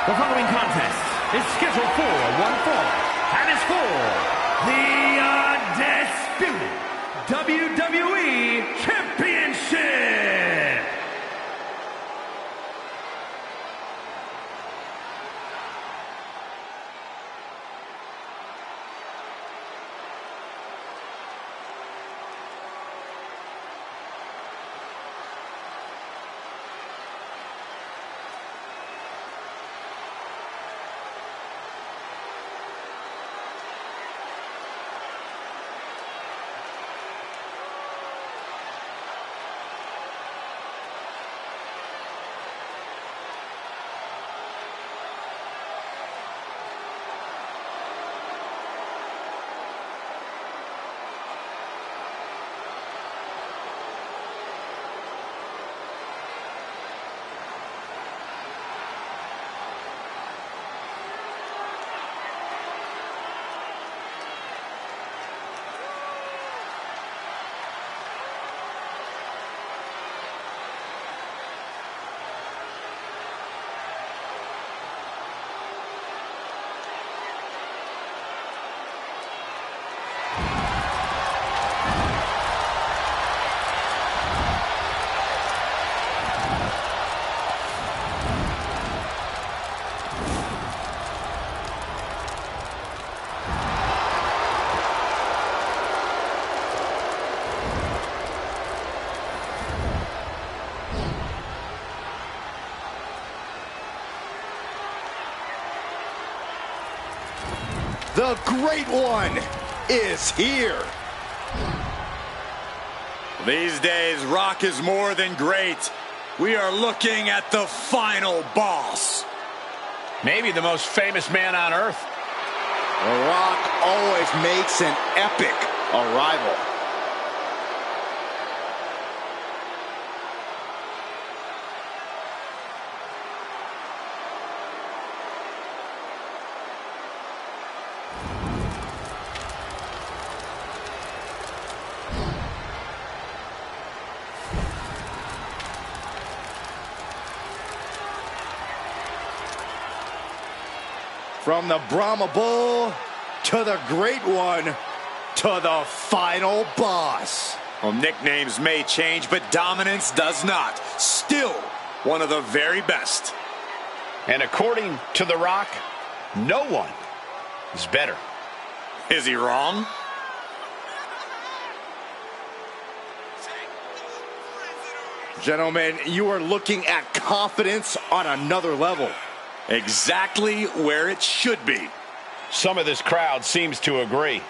The following contest is scheduled for one fall and is for the undisputed WWE Championship. The Great One is here. These days, Rock is more than great. We are looking at the final boss. Maybe the most famous man on earth. The Rock always makes an epic arrival. From the Brahma Bull to the Great One to the final boss. Well, nicknames may change, but dominance does not. Still one of the very best. And according to The Rock, no one is better. Is he wrong? Gentlemen, you are looking at confidence on another level. Exactly where it should be. Some of this crowd seems to agree.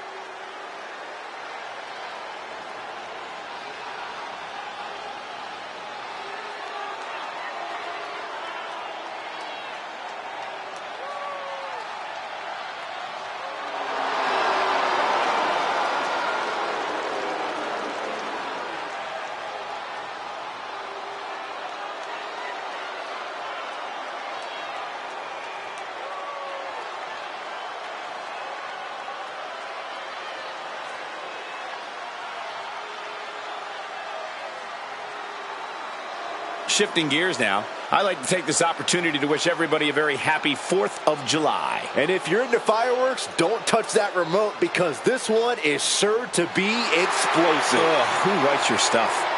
Shifting gears now, I'd like to take this opportunity to wish everybody a very happy 4th of July. And if you're into fireworks, don't touch that remote because this one is sure to be explosive. Ugh, who writes your stuff?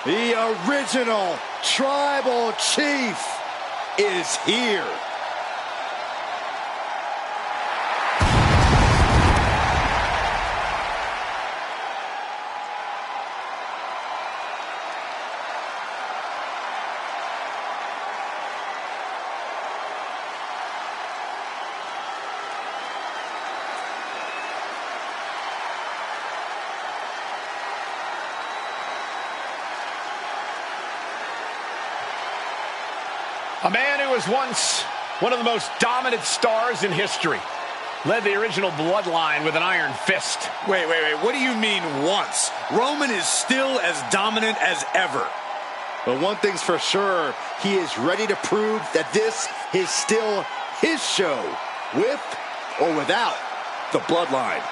The original Tribal Chief is here. A man who was once one of the most dominant stars in history. Led the original bloodline with an iron fist. Wait. What do you mean once? Roman is still as dominant as ever. But one thing's for sure, he is ready to prove that this is still his show, with or without the bloodline.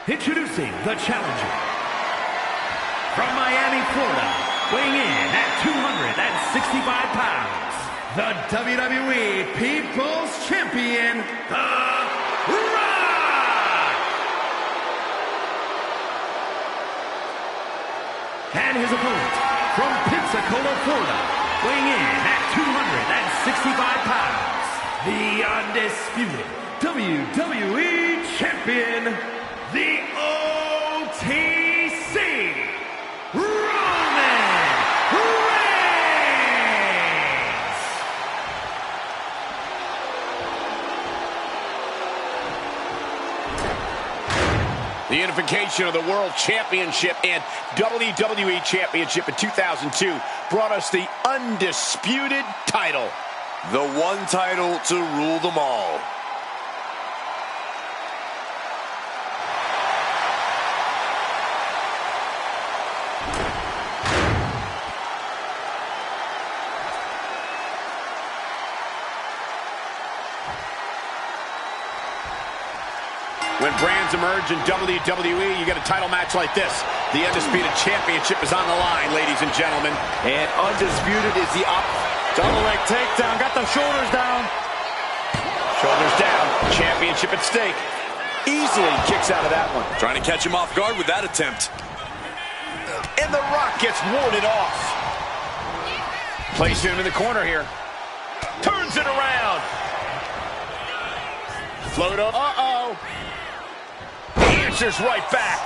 Introducing the challenger. From Miami, Florida, weighing in at 265 pounds, the WWE People's Champion, The Rock! And his opponent, from Pensacola, Florida, weighing in at 265 pounds, the undisputed WWE Champion, the OTC, Roman Reigns! The unification of the World Championship and WWE Championship in 2002 brought us the undisputed title. The one title to rule them all. When brands emerge in WWE, you get a title match like this. The Undisputed Championship is on the line, ladies and gentlemen. And Undisputed is the double leg takedown, got the shoulders down. Shoulders down, championship at stake. Easily kicks out of that one. Trying to catch him off guard with that attempt. And The Rock gets warded off. Placing him in the corner here. Turns it around. Float up. Uh-oh. Answers right back.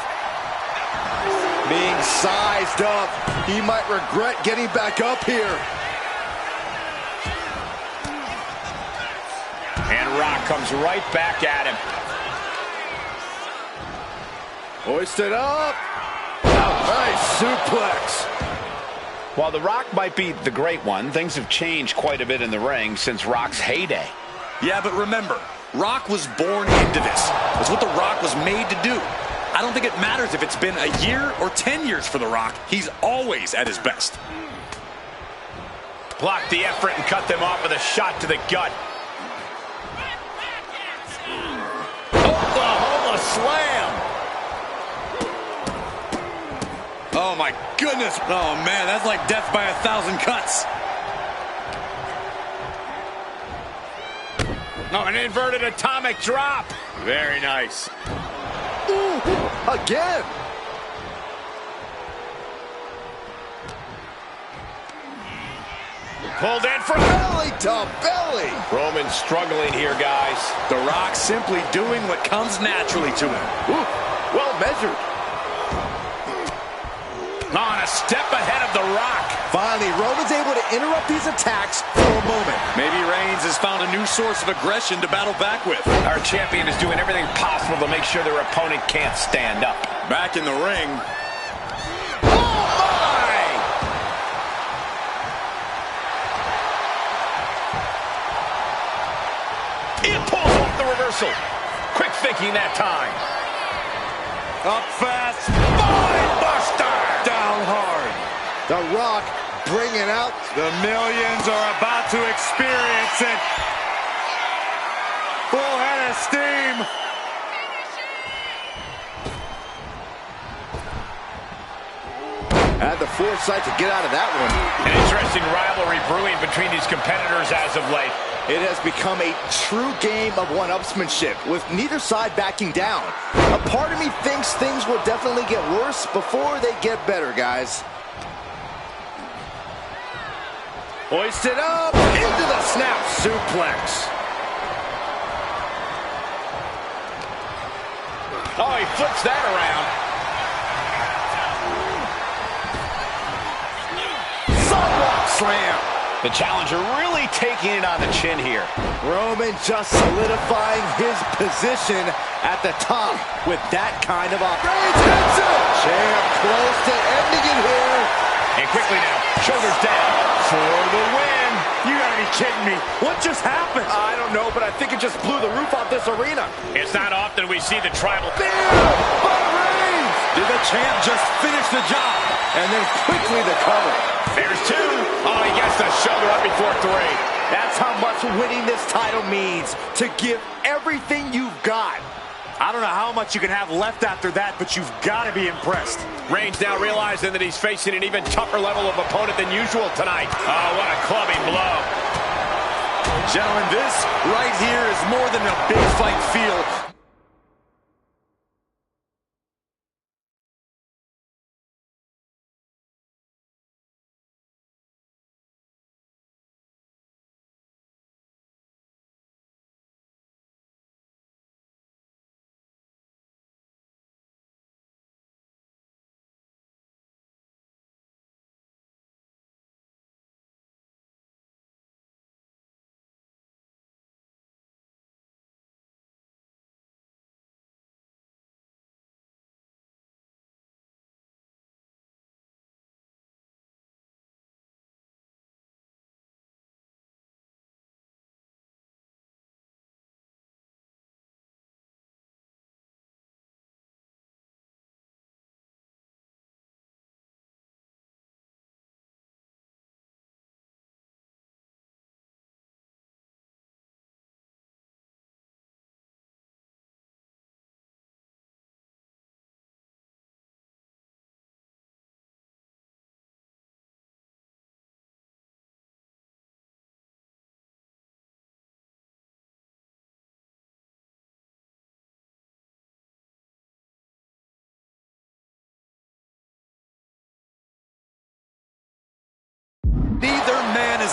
being sized up. He might regret getting back up here. And Rock comes right back at him. Hoisted up. Nice suplex. While The Rock might be the great one, things have changed quite a bit in the ring since Rock's heyday. Yeah, but remember, Rock was born into this. It's what The Rock was made to do. I don't think it matters if it's been a year or 10 years for The Rock. He's always at his best. Blocked the effort and cut them off with a shot to the gut. Oklahoma slam. Oh, my goodness. Oh, man, that's like death by 1,000 cuts. Oh, an inverted atomic drop. Very nice. Ooh, again. Pulled in for Belly to belly. Roman struggling here, guys. The Rock simply doing what comes naturally to him. Ooh, well measured. On a step ahead of The Rock. Finally, Roman's able to interrupt these attacks for a moment. Maybe Reigns has found a new source of aggression to battle back with. Our champion is doing everything possible to make sure their opponent can't stand up. Back in the ring. Oh, my! It pulls off the reversal. Quick thinking that time. Up fast. Spine buster! Down hard. The Rock bringing out. The millions are about to experience it. Full head of steam. Had the foresight to get out of that one. An interesting rivalry brewing between these competitors as of late. It has become a true game of one-upsmanship, with neither side backing down. A part of me thinks things will definitely get worse before they get better, guys. Hoisted up into the snap suplex. Oh, he flips that around. Sunwalk slam. The challenger really taking it on the chin here. Roman just solidifying his position at the top with that kind of Reigns hits it. Champ close to ending it here. And quickly now, shoulders down for the win. You gotta be kidding me. What just happened? I don't know, but I think it just blew the roof off this arena. It's not often we see the tribal. Bam! By Reigns! Did the champ just finish the job? And then quickly the cover. There's two. Oh, he gets the shoulder up before three. That's how much winning this title means. To give everything you've got. I don't know how much you can have left after that, but you've got to be impressed. Reigns now realizing that he's facing an even tougher level of opponent than usual tonight. Oh, what a clubbing blow. Gentlemen, this right here is more than a big fight feel.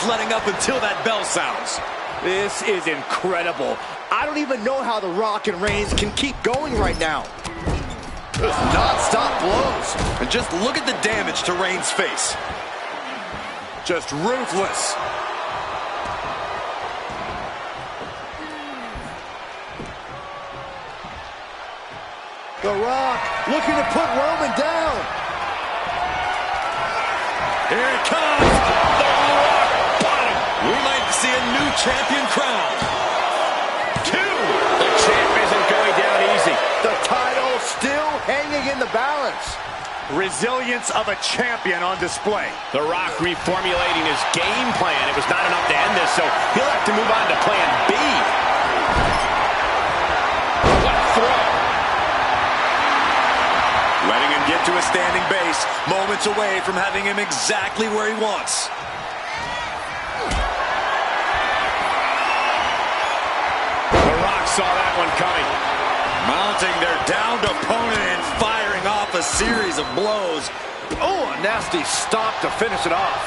one's letting up until that bell sounds. This is incredible. I don't even know how The Rock and Reigns can keep going right now. Just non-stop blows. And just look at the damage to Reigns' face. Just ruthless. The Rock looking to put Roman down. Here it comes. The Rock bottom. We might see a new champion crown. 2. The champ isn't going down easy. The title still hanging in the balance. Resilience of a champion on display. The Rock reformulating his game plan. It was not enough to end this, so he'll have to move on to plan B. What a throw. Letting him get to a standing base, moments away from having him exactly where he wants. The Rock saw that one coming. Mounting their downed opponent and firing off a series of blows. Oh, a nasty stop to finish it off.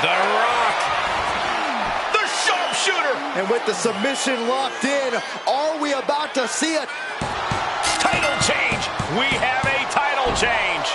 The Rock. The sharpshooter. And with the submission locked in, are we about to see it? Title change. We have a title change.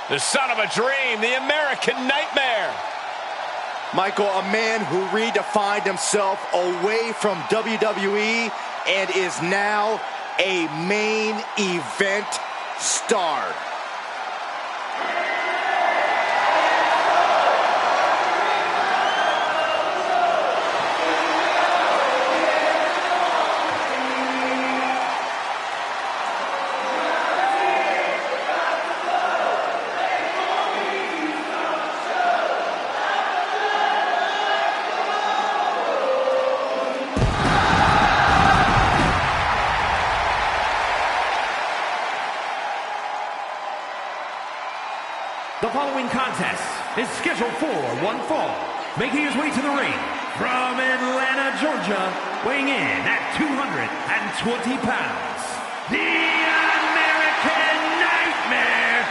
The son of a dream, the American Nightmare. Michael, a man who redefined himself away from WWE and is now a main event star. The following contest is scheduled for one fall. Making his way to the ring from Atlanta, Georgia, weighing in at 220 pounds, the American Nightmare,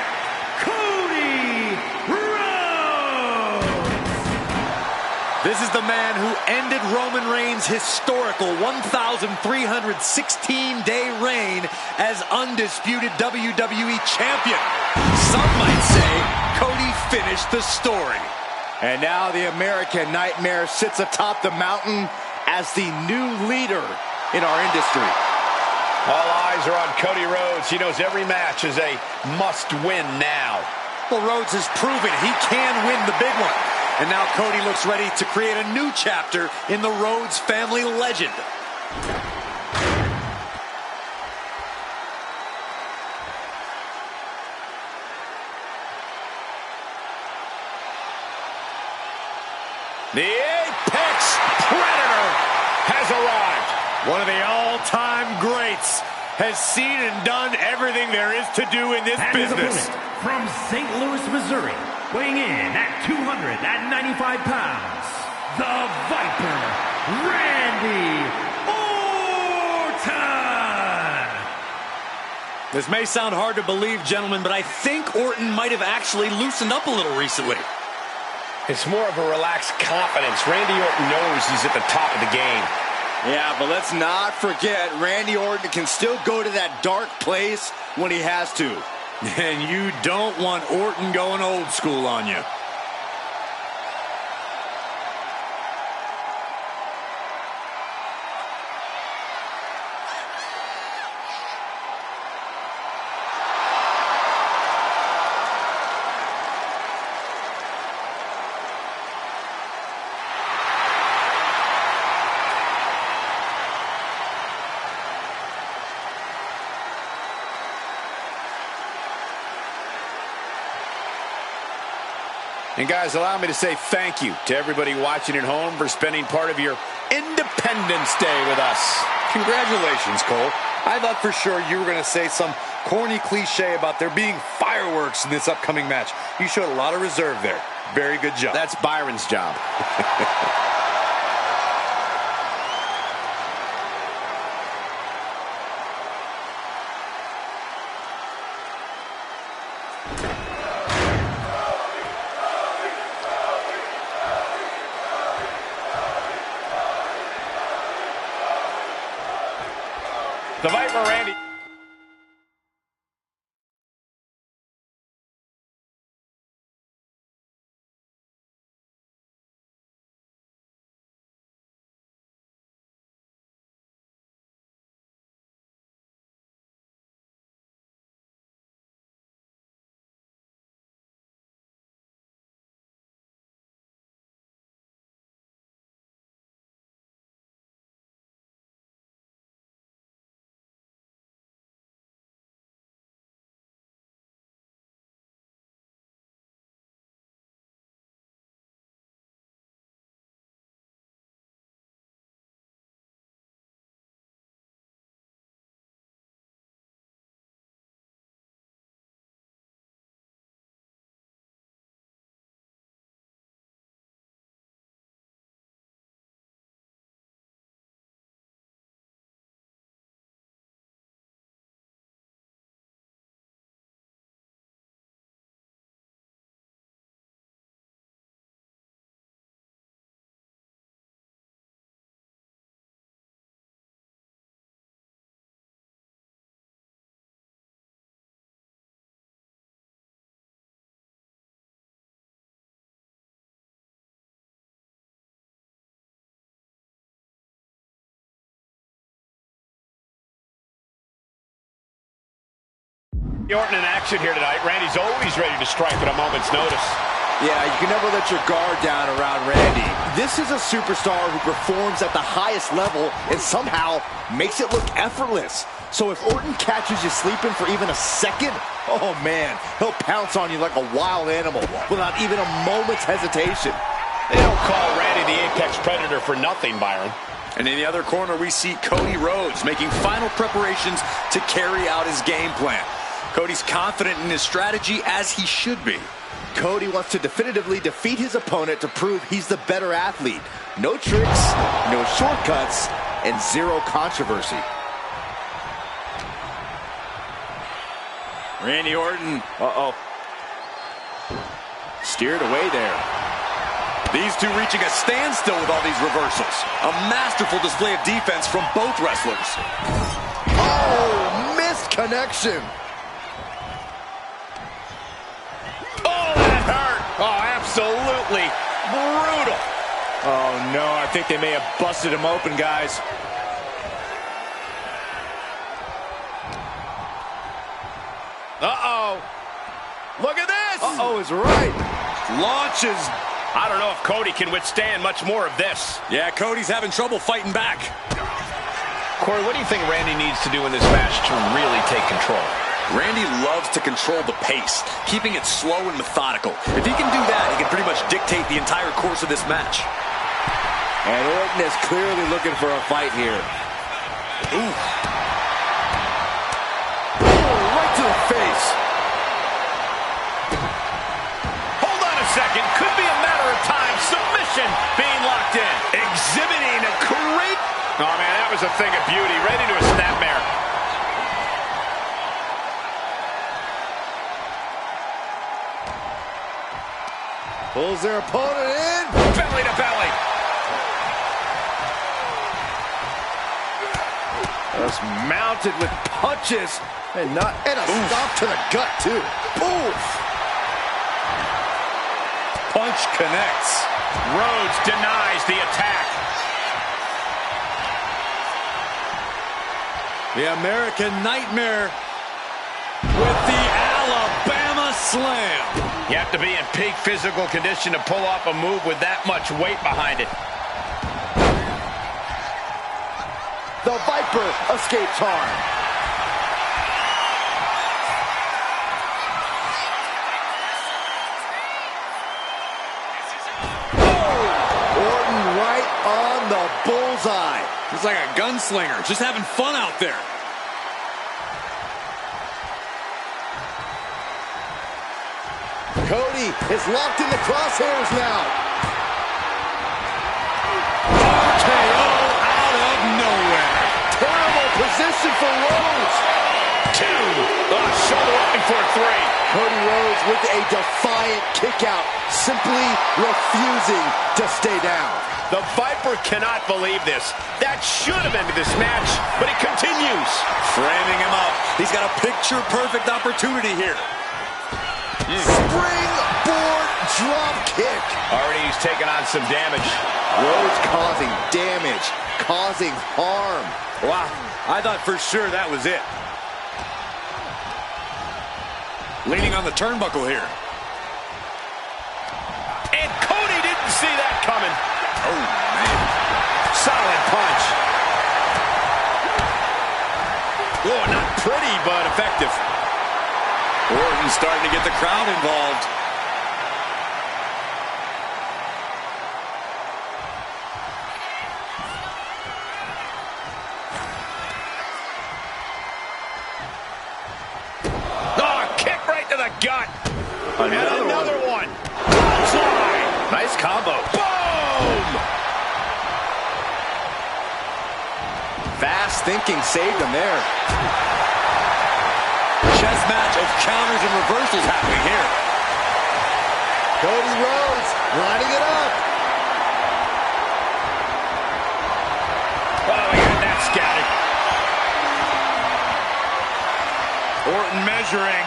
Cody Rhodes. This is the man who ended Roman Reigns' historical 1,316-day reign as undisputed WWE champion. Some might say Cody finished the story. And now the American Nightmare sits atop the mountain as the new leader in our industry. All eyes are on Cody Rhodes. He knows every match is a must-win now. Well, Rhodes has proven he can win the big one. And now Cody looks ready to create a new chapter in the Rhodes family legend. The Apex Predator has arrived. One of the all-time greats has seen and done everything there is to do in this And business. his opponent from St. Louis, Missouri, weighing in at 295 pounds, the Viper, Randy Orton. This may sound hard to believe, gentlemen, but I think Orton might have actually loosened up a little recently. It's more of a relaxed confidence. Randy Orton knows he's at the top of the game. Yeah, but let's not forget, Randy Orton can still go to that dark place when he has to. And you don't want Orton going old school on you. And guys, allow me to say thank you to everybody watching at home for spending part of your Independence Day with us. Congratulations, Cole. I thought for sure you were going to say some corny cliche about there being fireworks in this upcoming match. You showed a lot of reserve there. Very good job. That's Byron's job. The Viper Randy. Orton in action here tonight. Randy's always ready to strike at a moment's notice. Yeah, you can never let your guard down around Randy. This is a superstar who performs at the highest level and somehow makes it look effortless. So if Orton catches you sleeping for even a second, oh man, he'll pounce on you like a wild animal without even a moment's hesitation. They don't call Randy the Apex Predator for nothing, Byron. And in the other corner, we see Cody Rhodes making final preparations to carry out his game plan. Cody's confident in his strategy, as he should be. Cody wants to definitively defeat his opponent to prove he's the better athlete. No tricks, no shortcuts, and zero controversy. Randy Orton. Steered away there. These two reaching a standstill with all these reversals. A masterful display of defense from both wrestlers. Oh, missed connection. Oh, that hurt. Oh, absolutely brutal. Oh, no, I think they may have busted him open, guys. Uh-oh. Look at this. Uh-oh is right. Launches. I don't know if Cody can withstand much more of this. Yeah, Cody's having trouble fighting back. Corey, what do you think Randy needs to do in this match to really take control? Randy loves to control the pace, keeping it slow and methodical. If he can do that, he can pretty much dictate the entire course of this match. And Orton is clearly looking for a fight here. Ooh. Right to the face. Hold on a second. Could be a matter of time. Submission being locked in. Exhibiting a great... Oh, man, that was a thing of beauty. Ready to a snapmare. Pulls their opponent in. Belly to belly. Just mounted with punches and a stomp to the gut too. Oof. Punch connects. Rhodes denies the attack. The American Nightmare with the Alabama Slam. You have to be in peak physical condition to pull off a move with that much weight behind it. The Viper escapes harm. Orton right on the bullseye. He's like a gunslinger, just having fun out there. Cody is locked in the crosshairs now. KO out of nowhere. Terrible position for Rhodes. 2. Shoulder up before 3. Cody Rhodes with a defiant kickout, simply refusing to stay down. The Viper cannot believe this. That should have ended this match, but it continues. Framing him up. He's got a picture-perfect opportunity here. Springboard drop kick. Already he's taken on some damage. Rhodes causing damage, causing harm. Wow, I thought for sure that was it. Leaning on the turnbuckle here. And Cody didn't see that coming. Oh, man. Solid punch. Oh, not pretty, but effective. Orton starting to get the crowd involved. Gut. Another one. Bullseye. Nice combo. Boom! Fast thinking saved him there. Chess match of counters and reversals happening here. Cody Rhodes lining it up. Oh, he got that scouted. Orton measuring.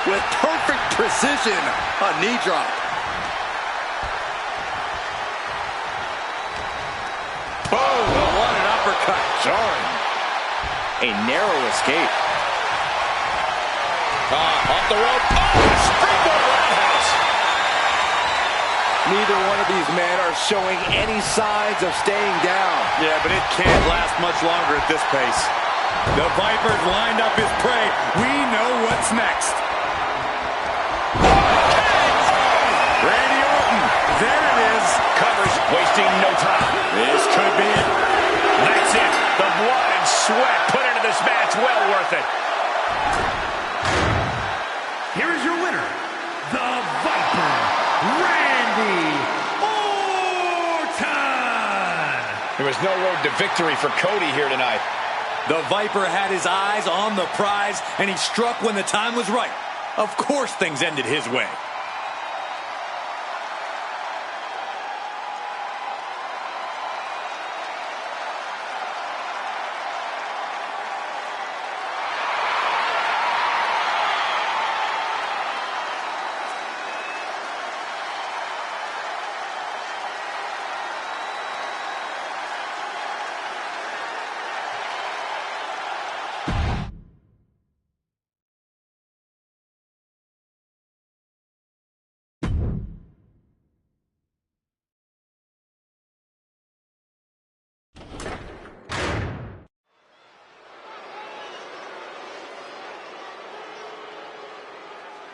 With perfect precision, a knee drop. Boom! What an uppercut. Jarring. A narrow escape. Off the rope. Oh, springboard roundhouse. Neither one of these men are showing any signs of staying down. Yeah, but it can't last much longer at this pace. The Viper's lined up his prey. We know what's next. Randy Orton. There it is. Covers, wasting no time. This could be it. That's it. The blood and sweat put into this match. Well worth it. Here is your winner, the Viper, Randy Orton. There was no road to victory for Cody here tonight. The Viper had his eyes on the prize, and he struck when the time was right. Of course things ended his way.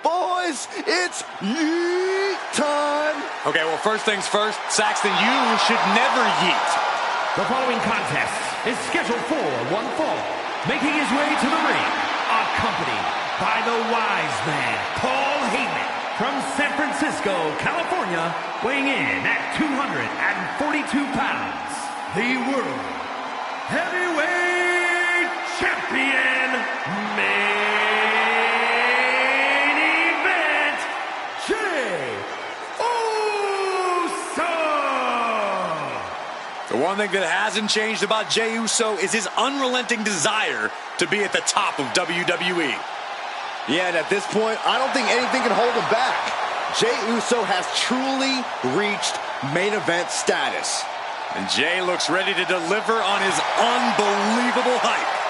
Boys, it's yeet time. Okay, well, first things first, Saxton, you should never yeet. The following contest is scheduled for one fall. Making his way to the ring, accompanied by the wise man, Paul Heyman, from San Francisco, California, weighing in at 242 pounds, the World Heavyweight Champion, Main Event, Jey Uso! The one thing that hasn't changed about Jey Uso is his unrelenting desire to be at the top of WWE. Yeah, and at this point, I don't think anything can hold him back. Jey Uso has truly reached main event status. And Jey looks ready to deliver on his unbelievable hype.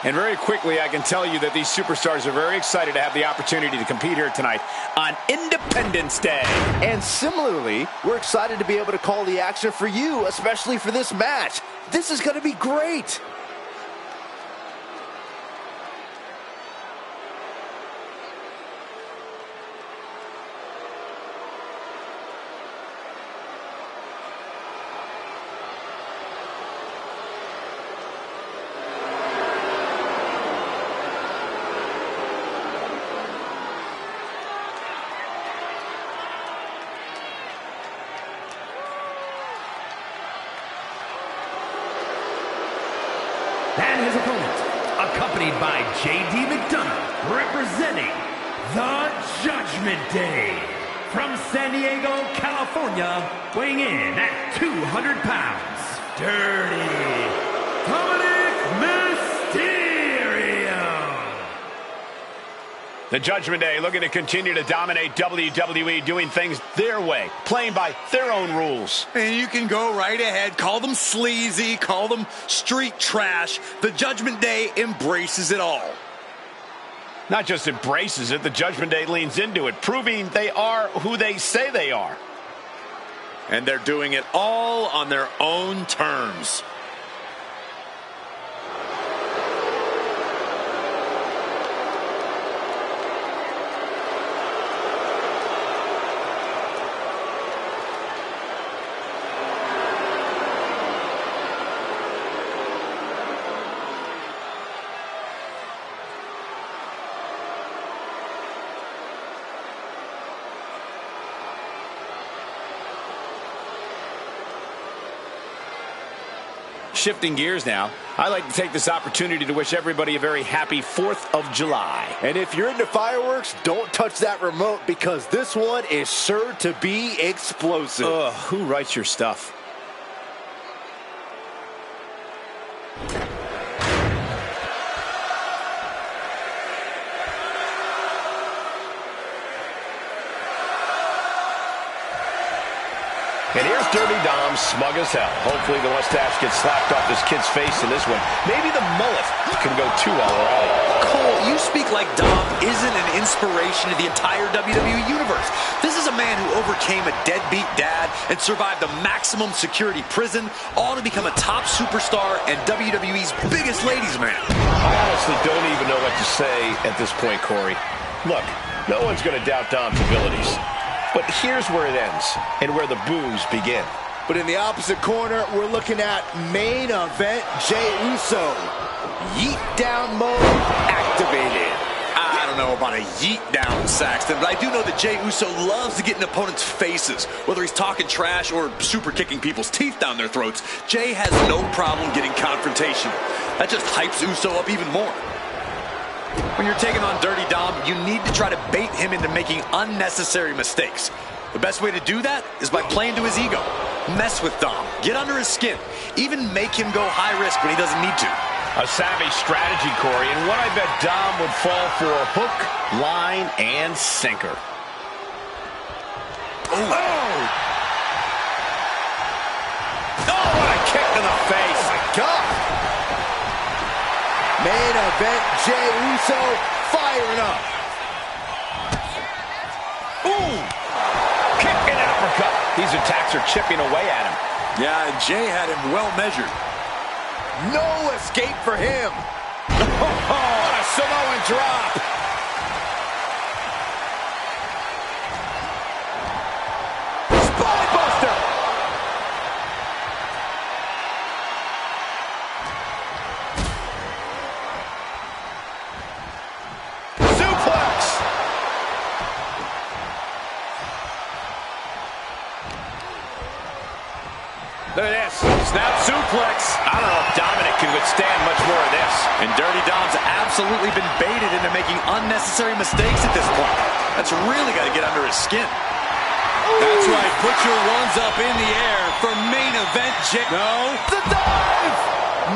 And very quickly, I can tell you that these superstars are very excited to have the opportunity to compete here tonight on Independence Day. And similarly, we're excited to be able to call the action for you, especially for this match. This is going to be great. And his opponent, accompanied by J.D. McDonough, representing the Judgment Day. From San Diego, California, weighing in at 200 pounds, Dirty Dominic Mysterio. The Judgment Day looking to continue to dominate WWE, doing things their way, playing by their own rules. And you can go right ahead, call them sleazy, call them street trash. The Judgment Day embraces it all. Not just embraces it, the Judgment Day leans into it, proving they are who they say they are. And they're doing it all on their own terms. Shifting gears now, I'd like to take this opportunity to wish everybody a very happy 4th of July. And if you're into fireworks, don't touch that remote because this one is sure to be explosive. Ugh, who writes your stuff? And here's Dirty Dom, smug as hell. Hopefully the mustache gets slapped off this kid's face in this one. Maybe the mullet can go too all right. Cole, you speak like Dom isn't an inspiration to the entire WWE Universe. This is a man who overcame a deadbeat dad and survived the maximum security prison, all to become a top superstar and WWE's biggest ladies man. I honestly don't even know what to say at this point, Corey. Look, no one's going to doubt Dom's abilities. But here's where it ends and where the boos begin. But in the opposite corner, we're looking at main event Jey Uso. Yeet down mode activated. I don't know about a yeet down, Saxton, but I do know that Jey Uso loves to get in opponents' faces. Whether he's talking trash or super kicking people's teeth down their throats, Jey has no problem getting confrontational. That just hypes Uso up even more. When you're taking on Dirty Dom, you need to try to bait him into making unnecessary mistakes. The best way to do that is by playing to his ego. Mess with Dom, get under his skin, even make him go high risk when he doesn't need to. A savvy strategy, Corey, and one I bet Dom would fall for hook, line, and sinker. Oh! Oh, what a kick to the face. Oh, my God. Main event Jey Uso firing up. Ooh! Kick and uppercut. These attacks are chipping away at him. Yeah, and Jey had him well measured. No escape for him. What a Samoan drop. Spinebuster. Suplex. Look at this. Snap suplex. I don't know if Dominic can withstand much more of this. And Dirty Dom's absolutely been baited into making unnecessary mistakes at this point. That's really got to get under his skin. That's right. Put your ones up in the air for main event Jey. No. The dive.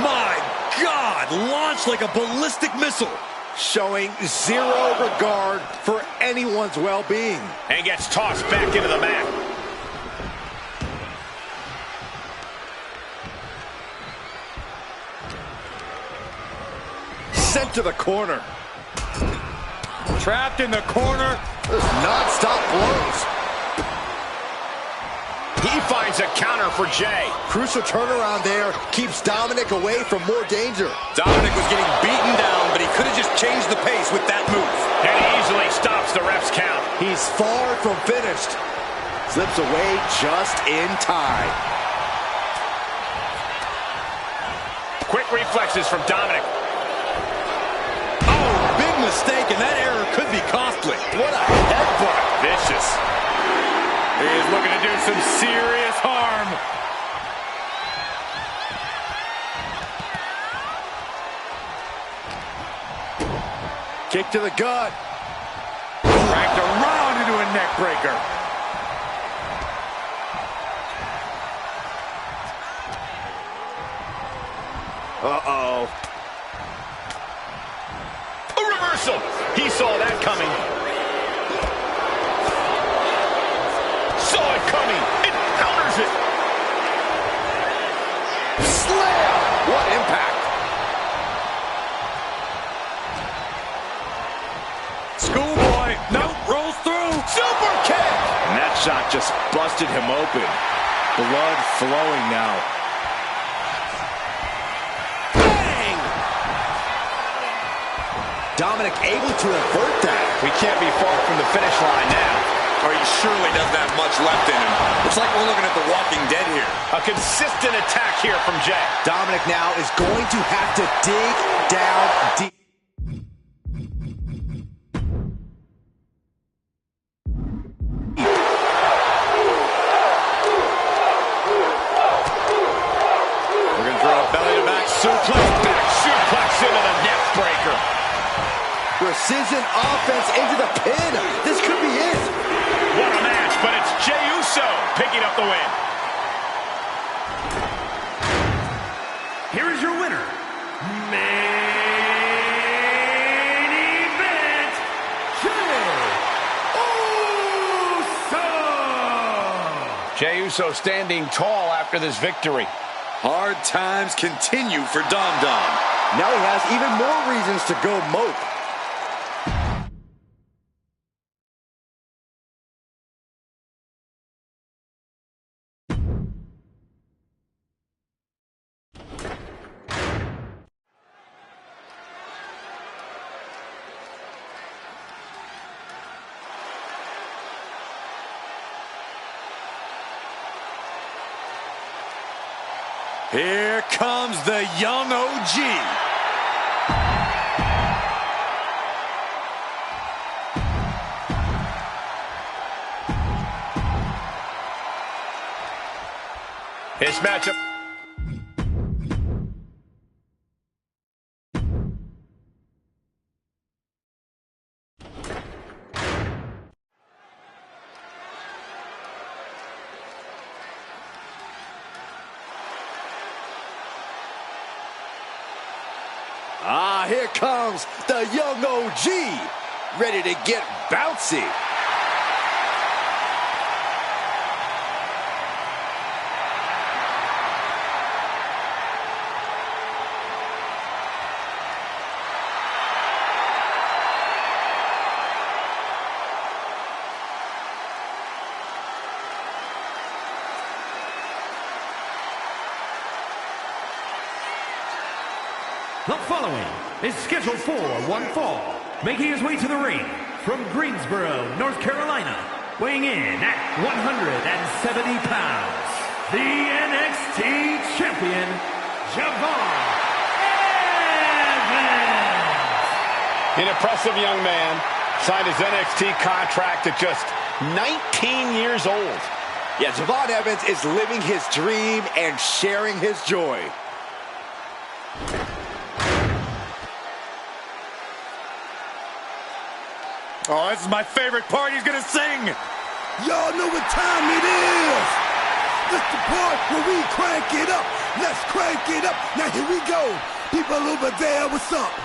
My God. Launched like a ballistic missile. Showing zero regard for anyone's well-being. And gets tossed back into the mat. Sent to the corner. Trapped in the corner. Just non-stop blows. He finds a counter for Jey. Crucial turnaround there. Keeps Dominic away from more danger. Dominic was getting beaten down, but he could have just changed the pace with that move. And he easily stops the ref's count. He's far from finished. Slips away just in time. Quick reflexes from Dominic. Big mistake, and that error could be costly. What a headbutt. Vicious. He is looking to do some serious harm. Kick to the gut. Cracked around into a neck breaker. Uh-oh. A reversal. He saw that coming. Saw it coming. It counters it. Slam! What impact. Schoolboy, nope, rolls through. Super kick. And that shot just busted him open. Blood flowing now. Bang! Dominic able to avert that. We can't be far from the finish line now. Or he surely doesn't have much left in him. Looks like we're looking at The Walking Dead here. A consistent attack here from Jey. Dominic now is going to have to dig down deep. We're going to throw a belly-to-back suplex. precision offense into the pin. This could be it. What a match, but it's Jey Uso picking up the win. Here is your winner, main event, Jey Uso. Jey Uso standing tall after this victory. Hard times continue for Dom Dom. Now he has even more reasons to go mope. Here comes the young OG. His matchup. Ah, here comes the young OG, ready to get bouncy. The following is scheduled for one fall, making his way to the ring from Greensboro, North Carolina, weighing in at 170 pounds, the NXT champion, Javon Evans. An impressive young man signed his NXT contract at just 19 years old. Yeah, Javon Evans is living his dream and sharing his joy. Oh, this is my favorite part. He's gonna sing. Y'all know what time it is. This the part where we crank it up. Let's crank it up. Now here we go. People over there, what's up?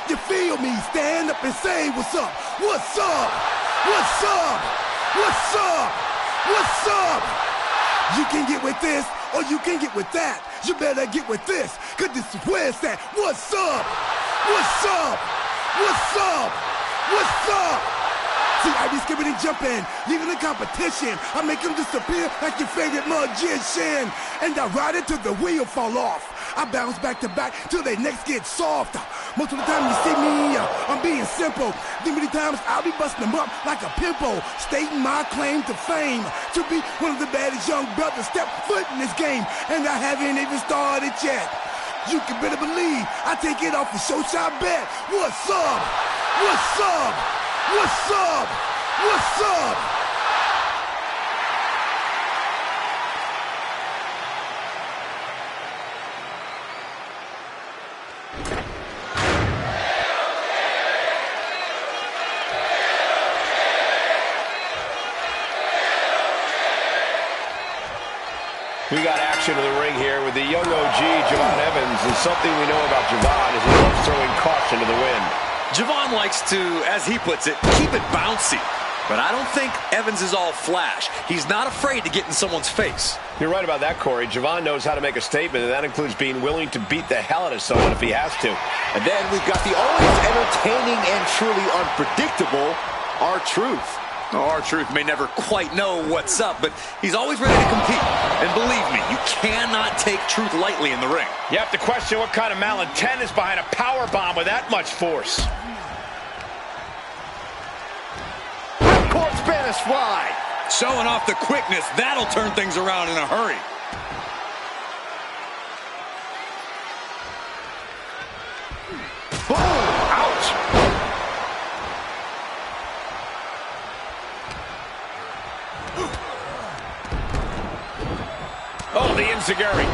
You feel me? Stand up and say what's up. What's up? What's up? What's up? What's up? You can get with this or you can get with that. You better get with this, cause this is where it's at. What's up? What's up? What's up? What's up? See, I be skipping and jumping, leaving the competition. I make them disappear like your favorite magician. And I ride it till the wheel fall off. I bounce back to back till their necks get soft. Most of the time you see me, I'm being simple. Then many times I'll be busting them up like a pimple, stating my claim to fame, to be one of the baddest young brothers step foot in this game. And I haven't even started yet. You can better believe I take it off the show shot bet. What's up? What's up? What's up? What's up? We got action in the ring here with the young OG, Javon Evans, and something we know about Javon is he loves throwing caution to the wind. Javon likes to, as he puts it, keep it bouncy. But I don't think Evans is all flash. He's not afraid to get in someone's face. You're right about that, Corey. Javon knows how to make a statement, and that includes being willing to beat the hell out of someone if he has to. And then we've got the always entertaining and truly unpredictable R-Truth. R-Truth may never quite know what's up, but he's always ready to compete. And believe me, you cannot take Truth lightly in the ring. You have to question what kind of malintent is behind a power bomb with that much force. Court Spanish fly. Showing off the quickness, that'll turn things around in a hurry. Boom! Ouch! Oh, the enziguri.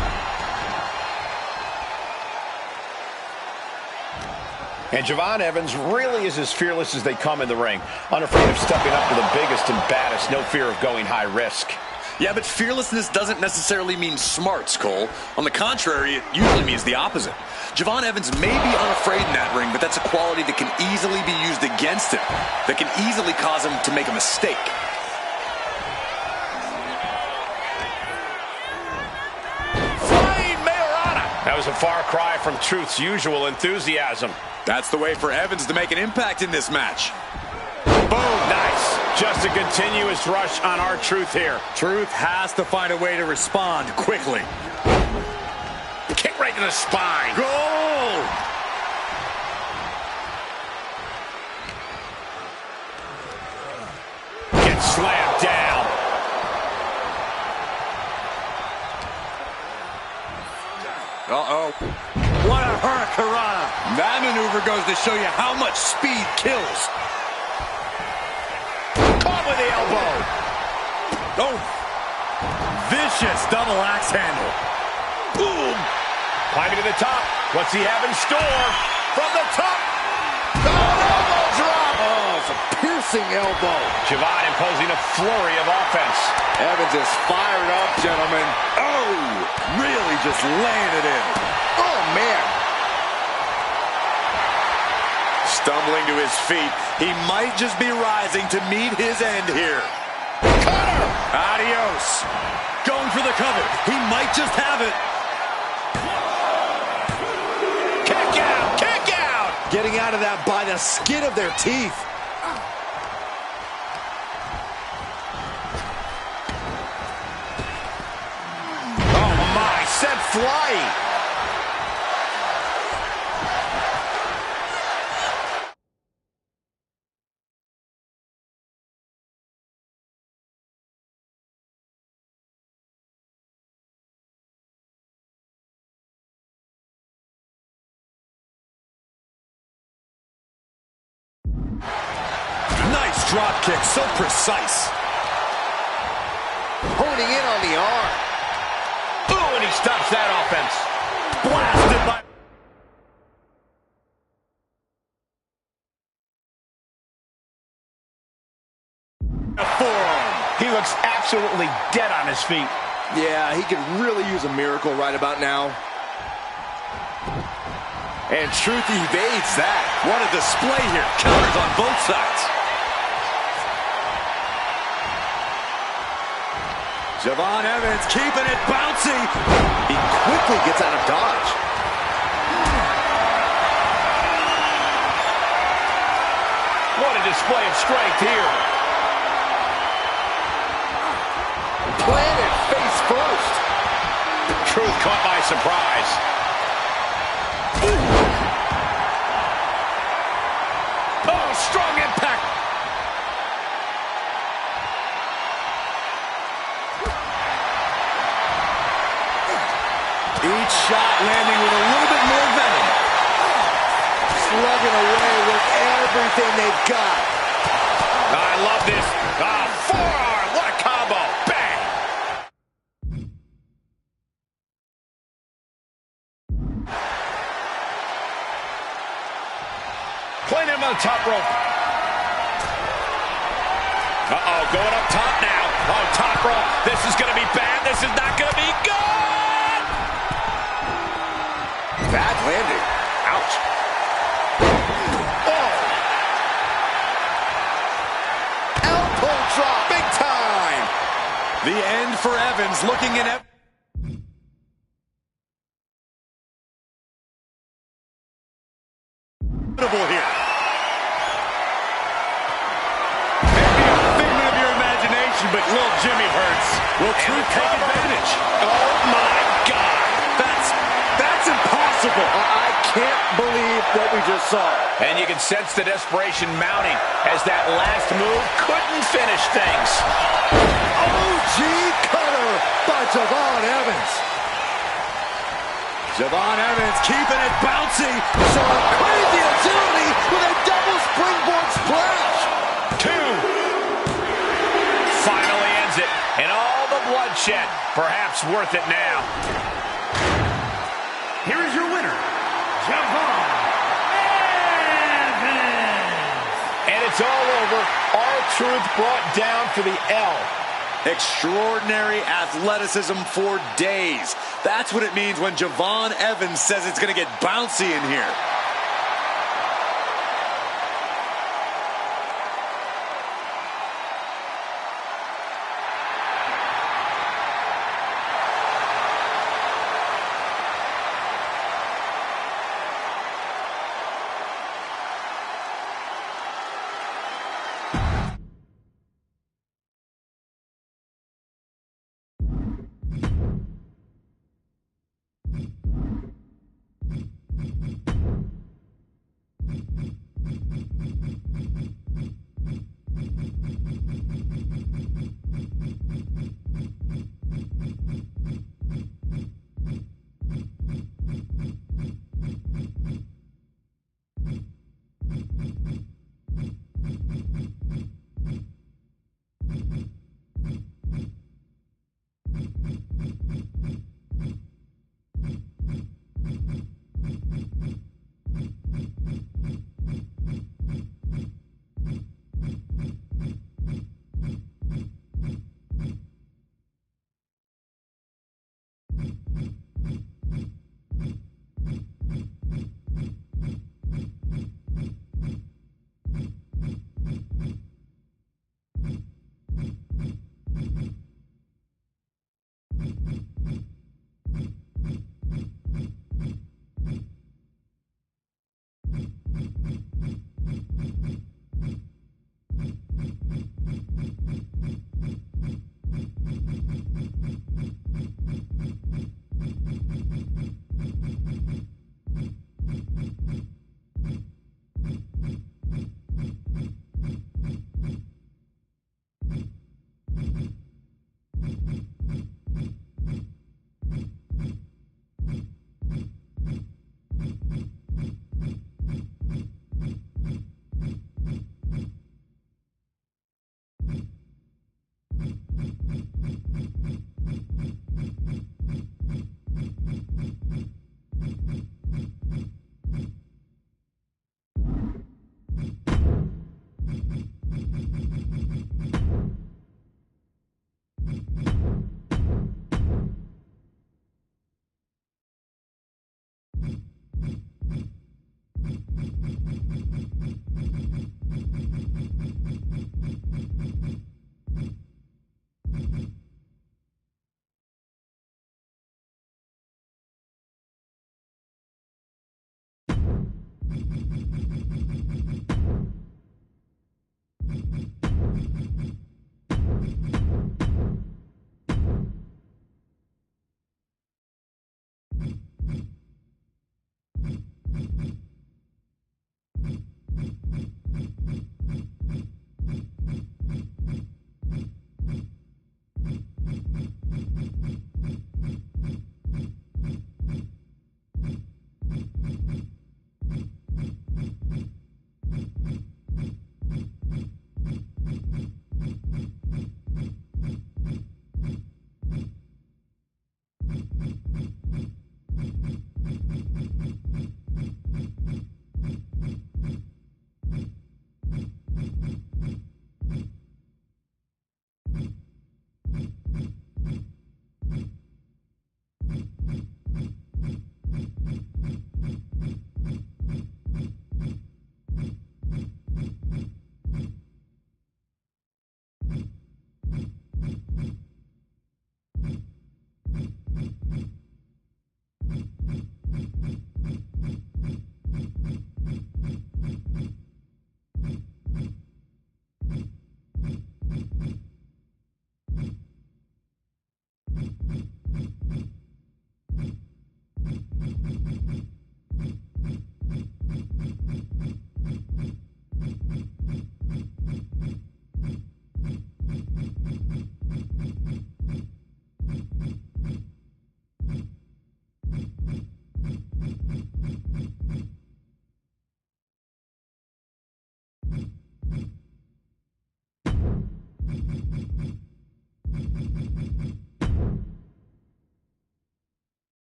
And Javon Evans really is as fearless as they come in the ring. Unafraid of stepping up to the biggest and baddest. No fear of going high risk. Yeah, but fearlessness doesn't necessarily mean smarts, Cole. On the contrary, it usually means the opposite. Javon Evans may be unafraid in that ring, but that's a quality that can easily be used against him, that can easily cause him to make a mistake. That was a far cry from Truth's usual enthusiasm. That's the way for Evans to make an impact in this match. Boom, nice. Just a continuous rush on our Truth here. Truth has to find a way to respond quickly. Kick right to the spine. Goal! Gets slammed down. Uh-oh. What a hurricanrana. That maneuver goes to show you how much speed kills. Caught with the elbow. Oh. Vicious double axe handle. Boom. Climbing to the top. What's he have in store? From the top. Oh, elbow drop. Oh, it's a piercing elbow. Javon imposing a flurry of offense. Evans is fired up, gentlemen. Oh, really just laying it in. Oh, man. Stumbling to his feet. He might just be rising to meet his end here. Cutter. Adios. Going for the cover. He might just have it. Kick out. Kick out. Getting out of that by the skin of their teeth. Oh, my. Sent flying. Nice drop kick, so precise. Honing in on the arm. Ooh, and he stops that offense. Blasted by... a forearm. He looks absolutely dead on his feet. Yeah, he could really use a miracle right about now. And Truth evades that. What a display here. Counters on both sides. Javon Evans keeping it bouncy. He quickly gets out of dodge. What a display of strength here. Planted face first. Truth caught by surprise. Oh, strong impact. Each shot landing with a little bit more venom. Slugging away with everything they've got. I love this. Forearm. What a combo. Bang. Playing him on the top rope. Uh-oh, going up top now. Oh, top rope. This is going to be bad. This is not going to be good. Bad landing. Ouch. Oh. Elbow drop. Big time. The end for Evans, looking inevitable here. Maybe a figment of your imagination, but little Jimmy hurts. Will Truth take advantage? Oh, my God. That's impossible. I can't believe what we just saw. And you can sense the desperation mounting as that last move couldn't finish things. OG cutter by Javon Evans. Javon Evans keeping it bouncy. Showing crazy agility with a double springboard splash. 2. Finally ends it. And all the bloodshed, perhaps worth it now. Here is your winner, Javon Evans. it's all over. R-Truth brought down for the L. Extraordinary athleticism for days. That's what it means when Javon Evans says it's going to get bouncy in here.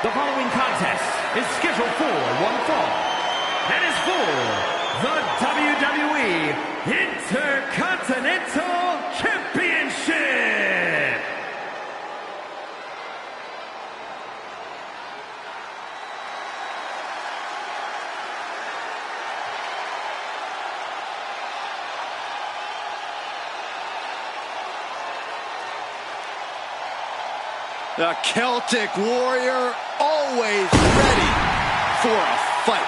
The following contest is scheduled for one fall. That is for the WWE Intercontinental Championship. The Celtic Warrior always ready for a fight.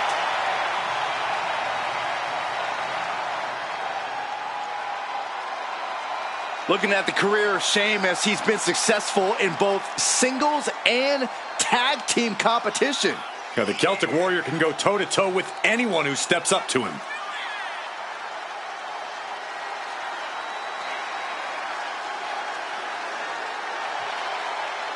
Looking at the career of Sheamus, he's been successful in both singles and tag team competition. Yeah, the Celtic Warrior can go toe-to-toe with anyone who steps up to him.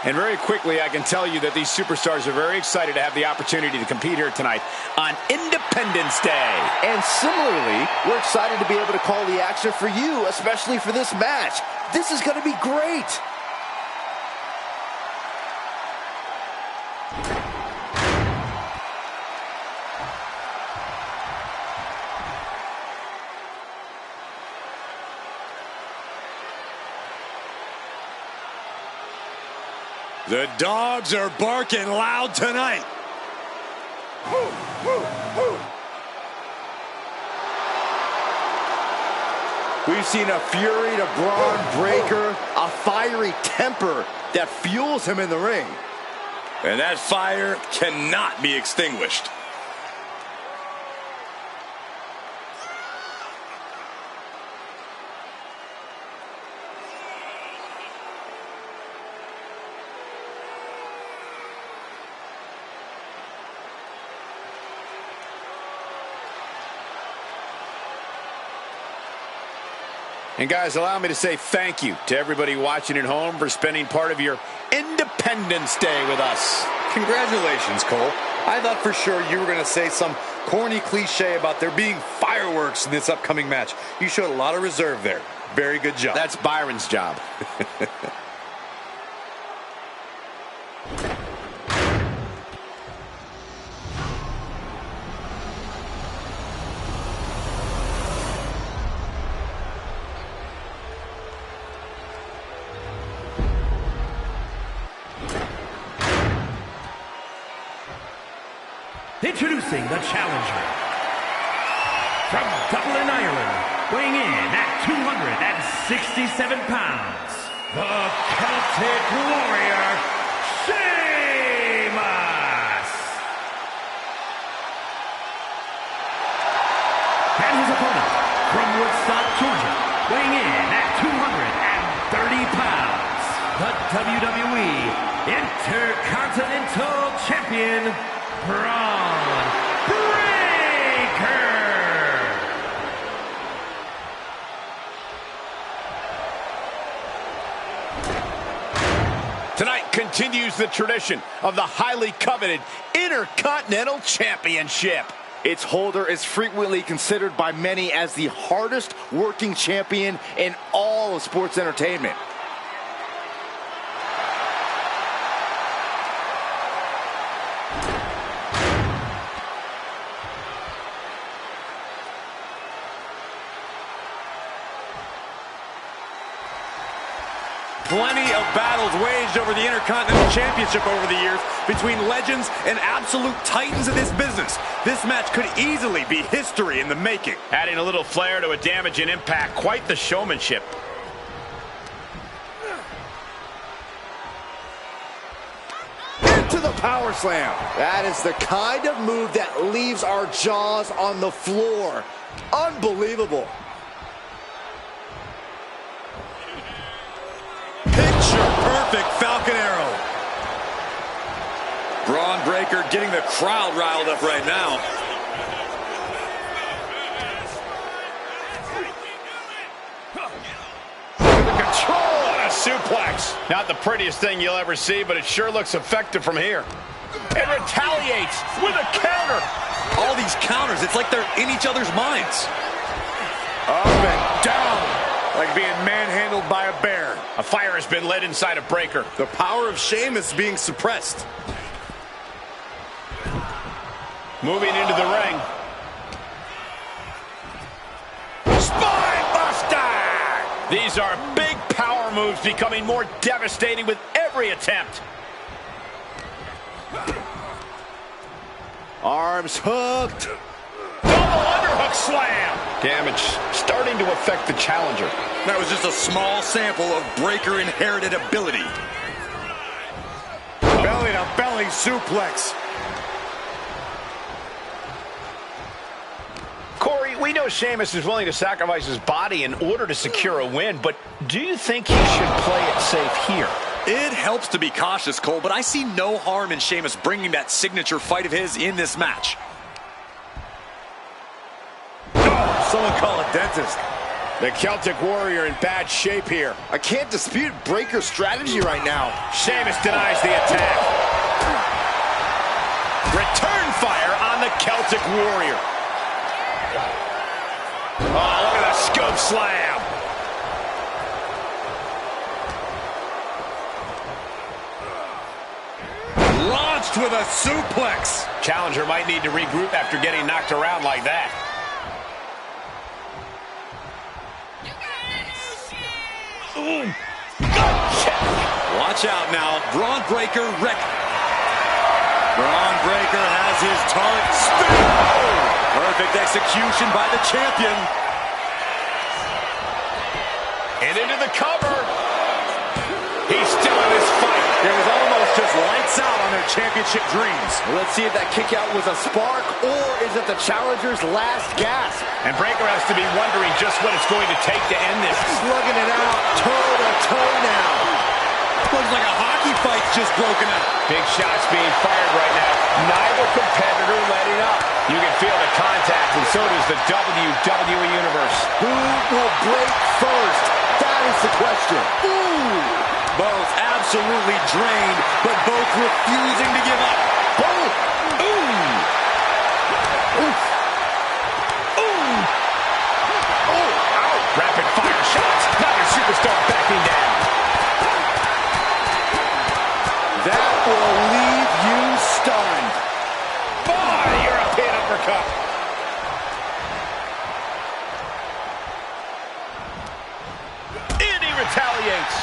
And very quickly, I can tell you that these superstars are very excited to have the opportunity to compete here tonight on Independence Day. And similarly, we're excited to be able to call the action for you, especially for this match. This is going to be great. The dogs are barking loud tonight. We've seen a fury to Braun Breaker, a fiery temper that fuels him in the ring. And that fire cannot be extinguished. And guys, allow me to say thank you to everybody watching at home for spending part of your Independence Day with us. Congratulations, Cole. I thought for sure you were going to say some corny cliche about there being fireworks in this upcoming match. You showed a lot of reserve there. Very good job. That's Byron's job. Introducing the challenger. From Dublin, Ireland, weighing in at 267 pounds, the Celtic Warrior, Sheamus! And his opponent, from Woodstock, Georgia, weighing in at 230 pounds, the WWE Intercontinental Champion, Braun Breaker! Tonight continues the tradition of the highly coveted Intercontinental Championship. Its holder is frequently considered by many as the hardest working champion in all of sports entertainment. Plenty of battles waged over the Intercontinental Championship over the years between legends and absolute titans of this business. This match could easily be history in the making. Adding a little flair to a damage and impact, quite the showmanship. Into the power slam. That is the kind of move that leaves our jaws on the floor. Unbelievable. Picture-perfect Falcon Arrow. Braun Breaker getting the crowd riled up right now. The control on a suplex. Not the prettiest thing you'll ever see, but it sure looks effective from here. And retaliates with a counter. All these counters, it's like they're in each other's minds. Up and down, like being manhandled by a bear. A fire has been lit inside of Breaker. The power of Sheamus being suppressed. Moving into the ring. Spine buster! These are big power moves becoming more devastating with every attempt. Arms hooked. Double underhook slam. Damage starting to affect the challenger. That was just a small sample of Breakker inherited ability. Belly to belly suplex. Corey, we know Sheamus is willing to sacrifice his body in order to secure a win, but do you think he should play it safe here? It helps to be cautious, Cole, but I see no harm in Sheamus bringing that signature fight of his in this match. Someone call a dentist. The Celtic Warrior in bad shape here. I can't dispute Breakker's strategy right now. Sheamus denies the attack. Return fire on the Celtic Warrior. Oh, look at the scoop slam. Launched with a suplex. Challenger might need to regroup after getting knocked around like that. Ooh. Watch out now. Braun Breakker Braun Breakker has his target. Perfect execution by the champion. And into the cover. He's still in this fight. It was almost just lights out on their championship dreams. Let's see if that kick out was a spark, or is it the challenger's last gasp? And Breakker has to be wondering just what it's going to take to end this. Slugging it out, toe-to-toe now. Looks like a hockey fight's just broken out. Big shots being fired right now. Neither competitor letting up. You can feel the contact, and so does the WWE Universe. Who will break first? That is the question. Ooh! Both absolutely drained, but both refusing to give up. Both. Ooh! Oof. Ooh! Oh, ow. Rapid fire shots. Neither superstar backing down. That will leave you stunned. Boy, European uppercut. And he retaliates.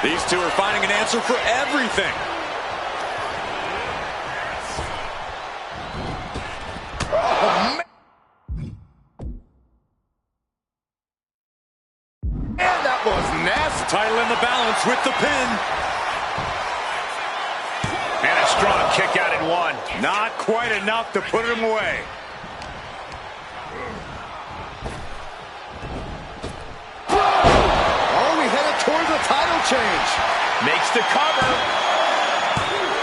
These two are finding an answer for everything. Oh, man. And that was nasty. Title in the balance with the pin. And a strong kick out in one. Not quite enough to put him away. Are we headed towards a title change? Makes the cover.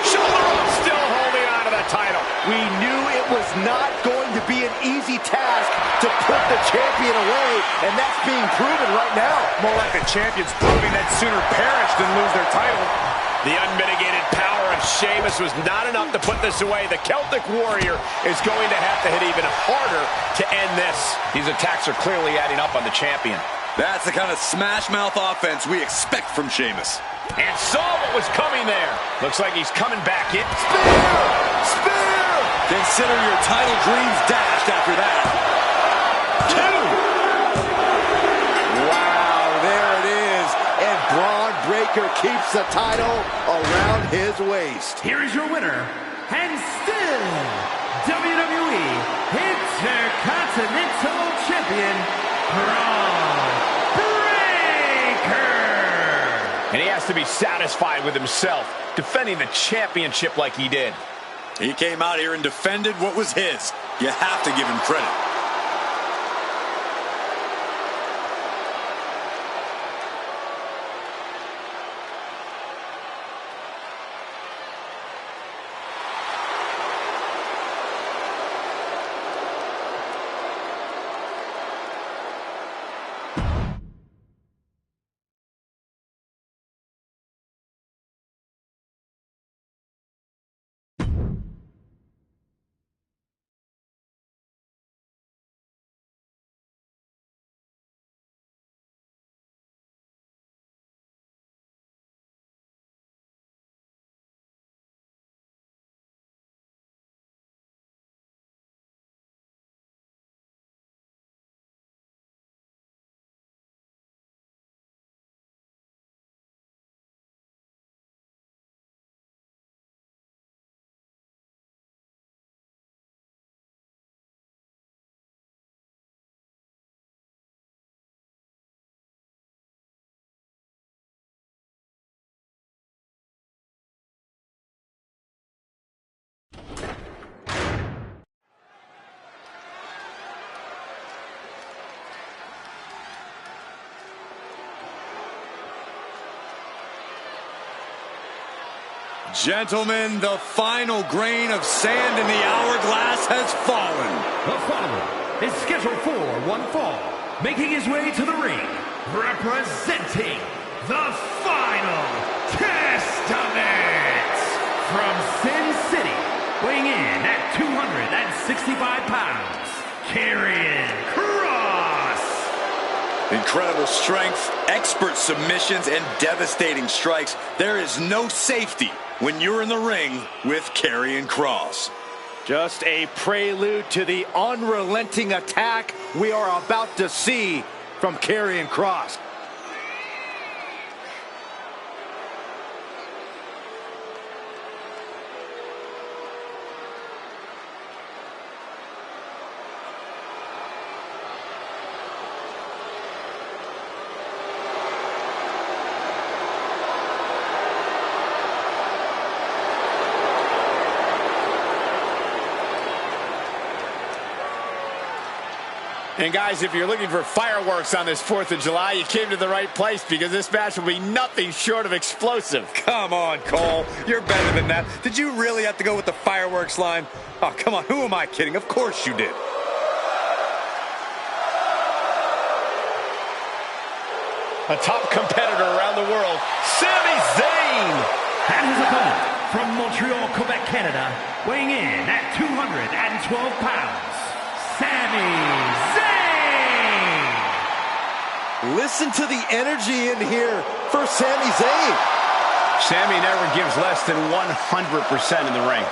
Shoulder up, still holding on to the title. We knew it was not going to be an easy task to put the champion away, and that's being proven right now. More like the champions proving that sooner perish than lose their title. The unmitigated power of Sheamus was not enough to put this away. The Celtic Warrior is going to have to hit even harder to end this. These attacks are clearly adding up on the champion. That's the kind of smash-mouth offense we expect from Sheamus. And saw what was coming there. Looks like he's coming back in. Spear! Spear! Consider your title dreams dashed after that. Two. Wow, there it is. And Braun Breakker keeps the title around his waist. Here is your winner, and still WWE Intercontinental Champion, Braun Breakker. And he has to be satisfied with himself, defending the championship like he did. He came out here and defended what was his. You have to give him credit. Gentlemen, the final grain of sand in the hourglass has fallen. The follower is scheduled for one fall, making his way to the ring, representing the Final Testament from Sin City, weighing in at 265 pounds, Karrion Kross. Incredible strength, expert submissions, and devastating strikes. There is no safety when you're in the ring with Karrion Kross. Just a prelude to the unrelenting attack we are about to see from Karrion Kross. And guys, if you're looking for fireworks on this 4th of July, you came to the right place, because this match will be nothing short of explosive. Come on, Cole. You're better than that. Did you really have to go with the fireworks line? Oh, come on. Who am I kidding? Of course you did. A top competitor around the world, Sami Zayn. And his opponent from Montreal, Quebec, Canada, weighing in at 212 pounds, Sami Zayn. Listen to the energy in here for Sami Zayn. Sami never gives less than 100% in the ring.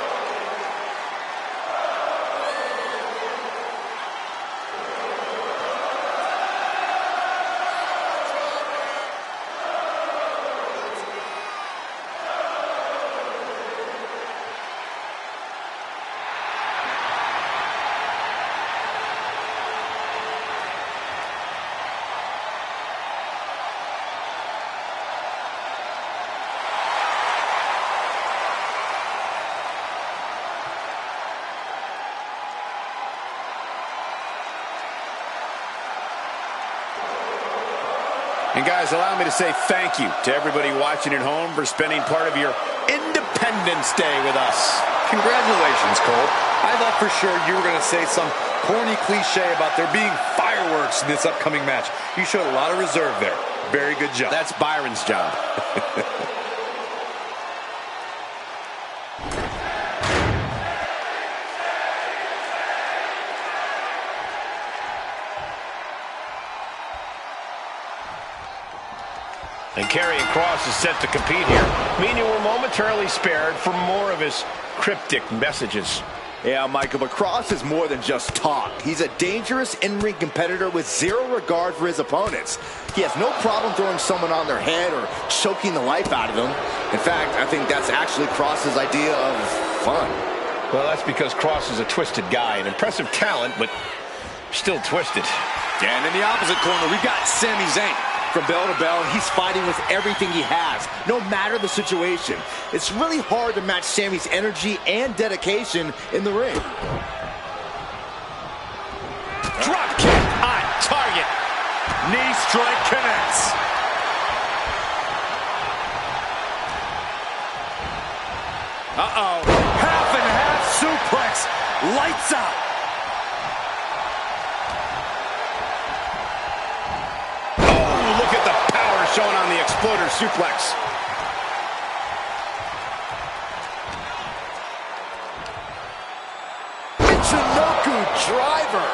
And guys, allow me to say thank you to everybody watching at home for spending part of your Independence Day with us. Congratulations, Cole. I thought for sure you were going to say some corny cliche about there being fireworks in this upcoming match. You showed a lot of reserve there. Very good job. That's Byron's job. And Karrion Kross is set to compete here, meaning we're momentarily spared from more of his cryptic messages. Yeah, Michael, but Kross is more than just talk. He's a dangerous in-ring competitor with zero regard for his opponents. He has no problem throwing someone on their head or choking the life out of them. In fact, I think that's actually Kross's idea of fun. Well, that's because Kross is a twisted guy, an impressive talent, but still twisted. And in the opposite corner, we've got Sami Zayn. From bell to bell, he's fighting with everything he has, no matter the situation. It's really hard to match Sami's energy and dedication in the ring. Drop kick on target. Knee strike connects. Uh-oh. Half and half suplex. Lights out. Showing on the exploder suplex. Michinoku driver.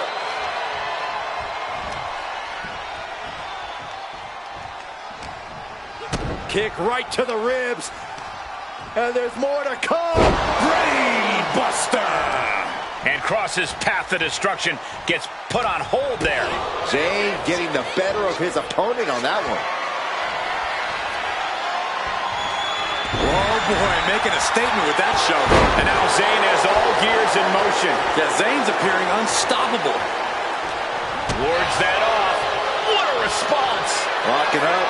Kick right to the ribs. And there's more to come. Brain Buster. And Kross's path to destruction gets put on hold there. Zayn getting the better of his opponent on that one. Oh boy, making a statement with that show. And now Zayn has all gears in motion. Yeah, Zayn's appearing unstoppable. Wards that off. What a response. Locking up.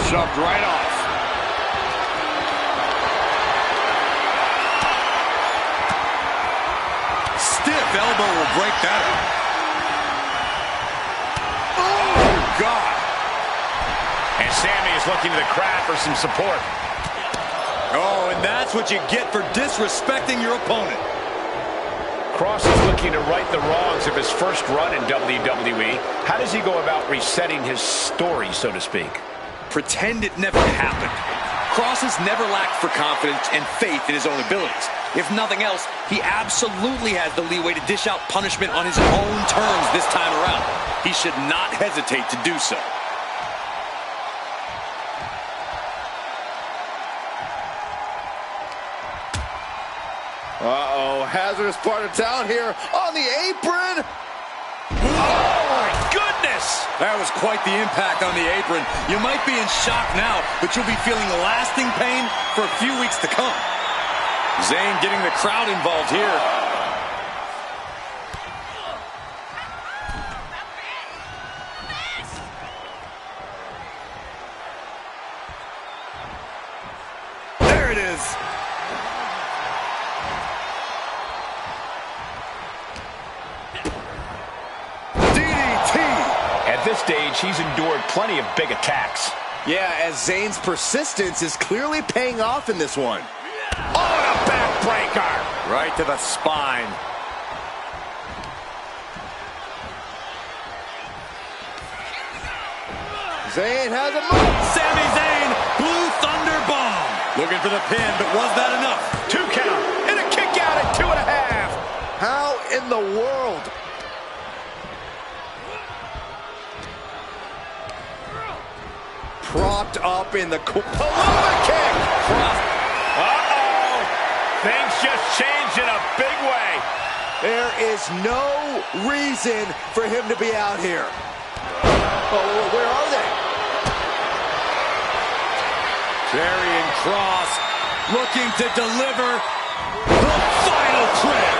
Shoved right off. Stiff elbow will break that up. Oh, God. And And Sami is looking to the crowd for some support. Oh, and that's what you get for disrespecting your opponent. Cross is looking to right the wrongs of his first run in WWE. How does he go about resetting his story, so to speak? Pretend it never happened. Cross has never lacked for confidence and faith in his own abilities. If nothing else, he absolutely has the leeway to dish out punishment on his own terms this time around. He should not hesitate to do so. Uh-oh, hazardous part of town here on the apron. Oh, my goodness! That was quite the impact on the apron. You might be in shock now, but you'll be feeling lasting pain for a few weeks to come. Zayn getting the crowd involved here. There it is. At this stage, he's endured plenty of big attacks. Yeah, as Zayn's persistence is clearly paying off in this one. Oh, and a backbreaker! Right to the spine. Zayn has a move. Sami Zayn, Blue Thunder Bomb. Looking for the pin, but was that enough? 2 count, and a kick out at 2.5. How in the world? Propped up in the Paloma kick. Uh-oh. Things just changed in a big way. There is no reason for him to be out here. Oh, where are they? Karrion Kross looking to deliver the final trip.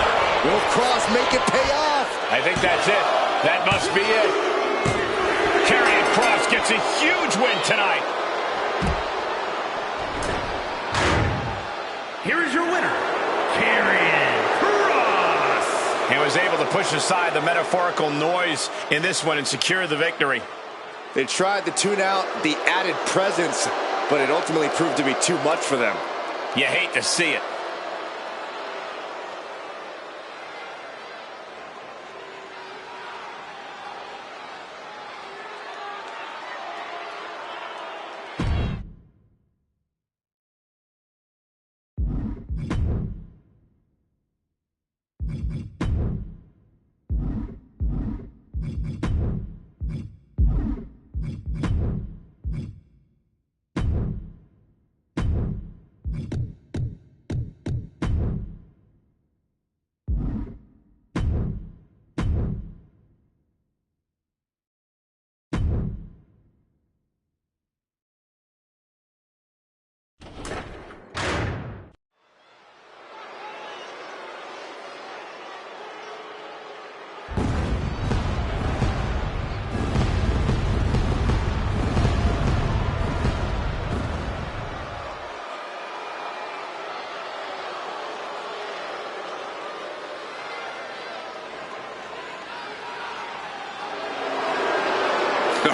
Will Kross make it pay off? I think that's it. That must be it. Karrion Kross gets a huge win tonight. Here is your winner, Karrion Kross. And was able to push aside the metaphorical noise in this one and secure the victory. They tried to tune out the added presence, but it ultimately proved to be too much for them. You hate to see it.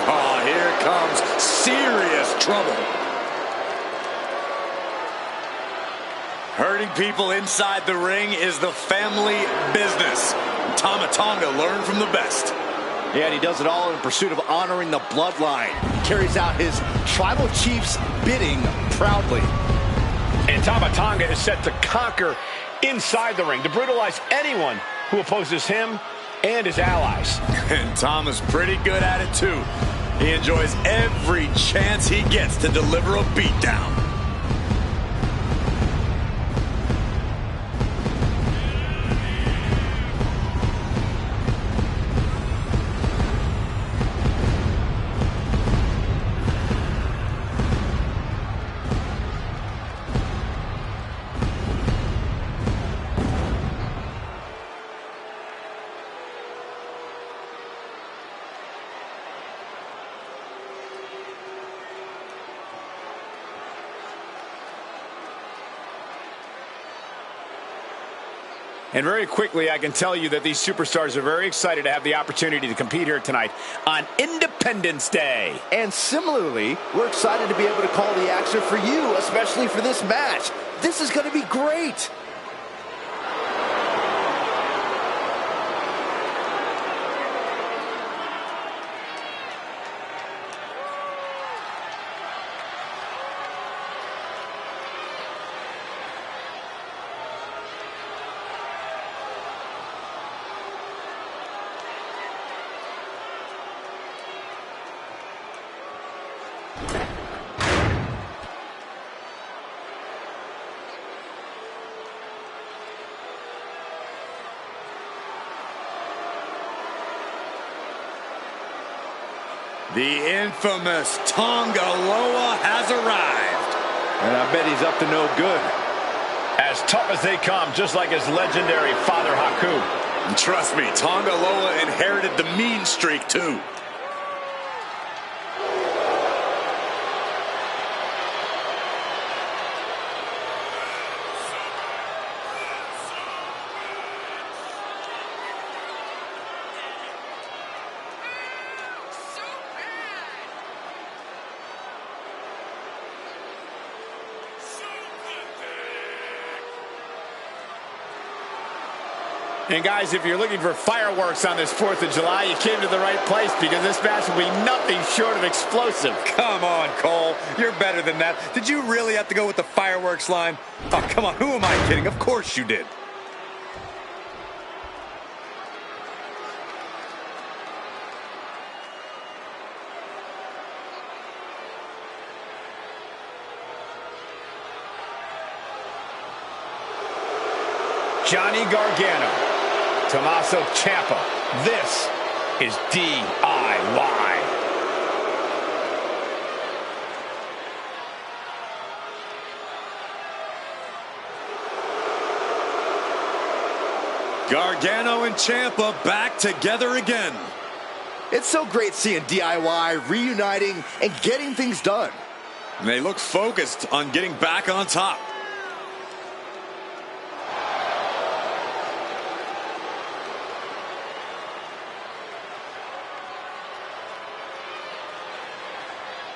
Oh, here comes serious trouble. Hurting people inside the ring is the family business. Tama Tonga learned from the best. Yeah, and he does it all in pursuit of honoring the bloodline. He carries out his tribal chief's bidding proudly. And Tama Tonga is set to conquer inside the ring, to brutalize anyone who opposes him and his allies. And Tama's pretty good at it, too. He enjoys every chance he gets to deliver a beatdown. And very quickly, I can tell you that these superstars are very excited to have the opportunity to compete here tonight on Independence Day. And similarly, we're excited to be able to call the action for you, especially for this match. This is going to be great. The infamous Tonga Loa has arrived. And I bet he's up to no good. As tough as they come, just like his legendary father, Haku. And trust me, Tonga Loa inherited the mean streak, too. And guys, if you're looking for fireworks on this 4th of July, you came to the right place, because this match will be nothing short of explosive. Come on, Cole. You're better than that. Did you really have to go with the fireworks line? Oh, come on. Who am I kidding? Of course you did. Johnny Gargano, Tommaso Ciampa. This is DIY. Gargano and Ciampa back together again. It's so great seeing DIY reuniting and getting things done. And they look focused on getting back on top.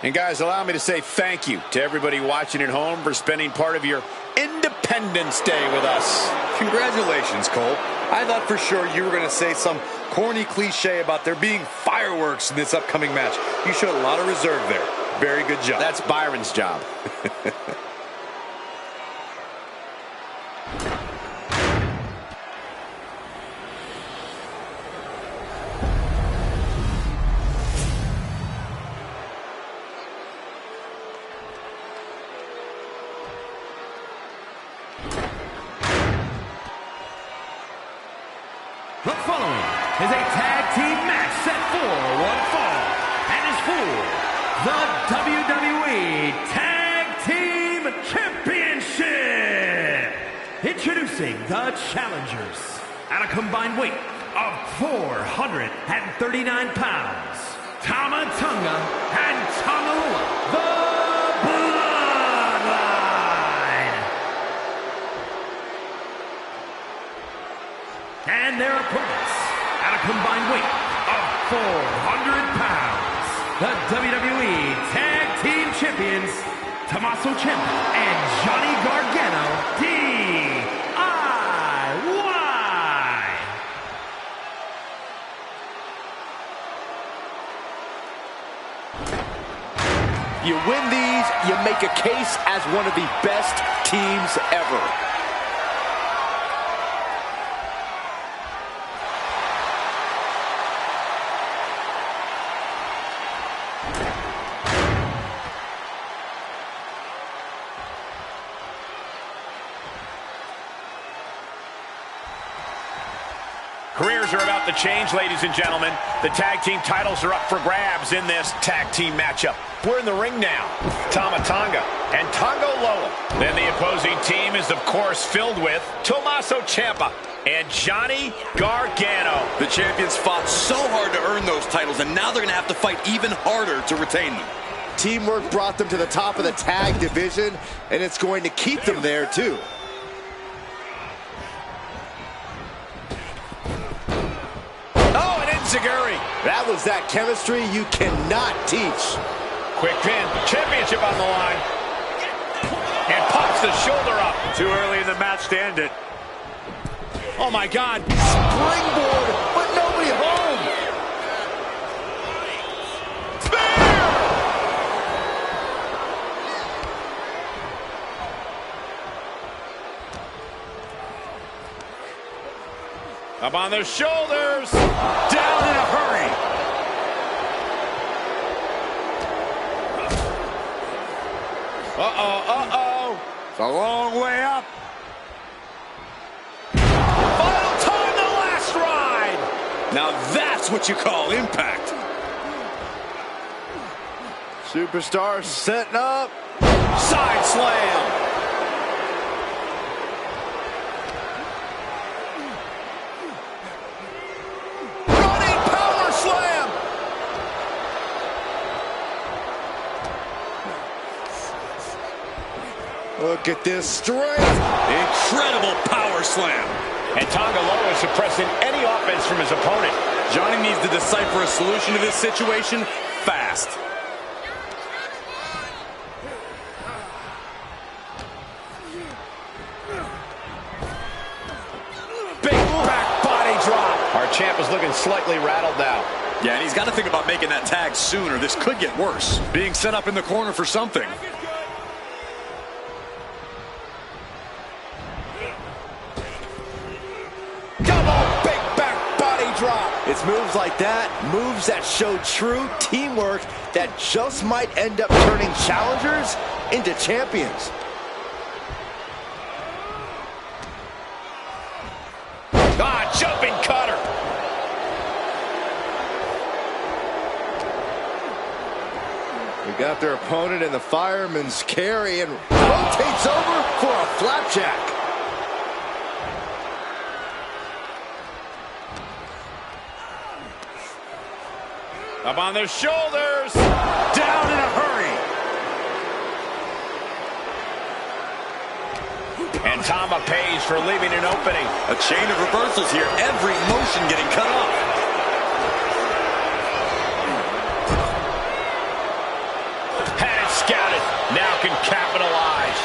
And guys, allow me to say thank you to everybody watching at home for spending part of your Independence Day with us. Congratulations, Cole. I thought for sure you were going to say some corny cliche about there being fireworks in this upcoming match. You showed a lot of reserve there. Very good job. That's Byron's job. The following is a tag team match set for one fall and is for the WWE Tag Team Championship. Introducing the challengers at a combined weight of 439 pounds, Tama Tonga and Tonga Loa, the Bloodline. And their opponents at a combined weight of 400 pounds, the WWE Tag Team Champions, Tommaso Ciampa and Johnny Gargano, DIY. You win these, you make a case as one of the best teams ever. Careers are about to change, ladies and gentlemen. The tag team titles are up for grabs in this tag team matchup. We're in the ring now. Tama Tonga and Tonga Loa. Then the opposing team is, of course, filled with Tommaso Ciampa and Johnny Gargano. The champions fought so hard to earn those titles, and now they're going to have to fight even harder to retain them. Teamwork brought them to the top of the tag division, and it's going to keep them there, too. enziguri. That was that chemistry you cannot teach. Quick pin. Championship on the line. And pops the shoulder up. Too early in the match to end it. Oh, my God. Springboard, but nobody home. Up on their shoulders. Down in a hurry. Uh-oh. It's a long way up. Final time, the last ride. Now that's what you call impact. Superstar setting up. Side slam. Running power slam. Look at this strength. Incredible power slam. And Tonga Loa is suppressing any offense from his opponent. Johnny needs to decipher a solution to this situation fast. Big back body drop. Our champ is looking slightly rattled now. Yeah, and he's got to think about making that tag soon or this could get worse. Being set up in the corner for something. It's moves like that, moves that show true teamwork that just might end up turning challengers into champions. Jumping cutter. We got their opponent in the fireman's carry and rotates over for a flapjack. Up on their shoulders. Down in a hurry. And Tama pays for leaving an opening. A chain of reversals here. Every motion getting cut off. Had it scouted. Now can capitalize.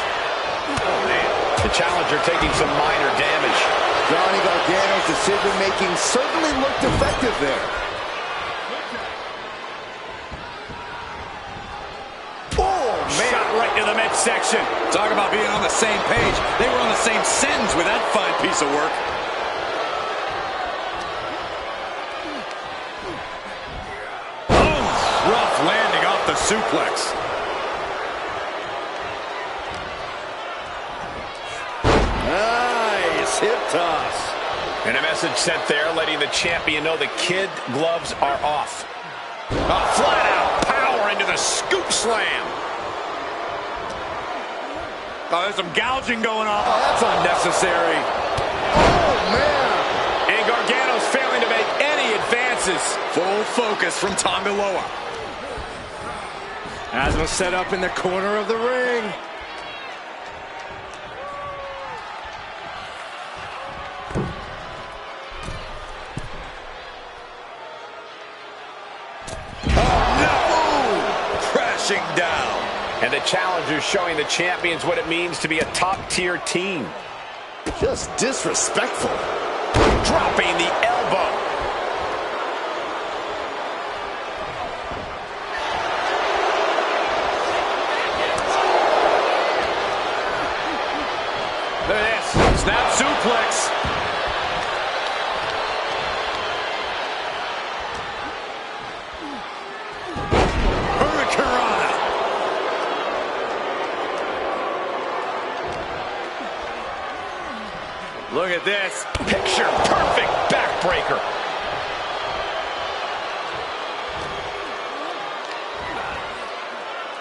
Oh, man. The challenger taking some minor damage. Johnny Gargano's decision-making certainly looked effective there. Shot right to the midsection. Talk about being on the same page. They were on the same sentence with that fine piece of work. Oh, rough landing off the suplex. Nice hip toss. And a message sent there letting the champion know the kid gloves are off. Flat out power into the scoop slam. Oh, there's some gouging going on. Oh, that's unnecessary. Oh, man. And Gargano's failing to make any advances. Full focus from Tonga Loa. Asma set up in the corner of the ring. Oh, no! Crashing down. And the challenger showing the champions what it means to be a top-tier team. Just disrespectful. Dropping the elbow. Look at this. Snap suplex. Look at this. Picture perfect backbreaker.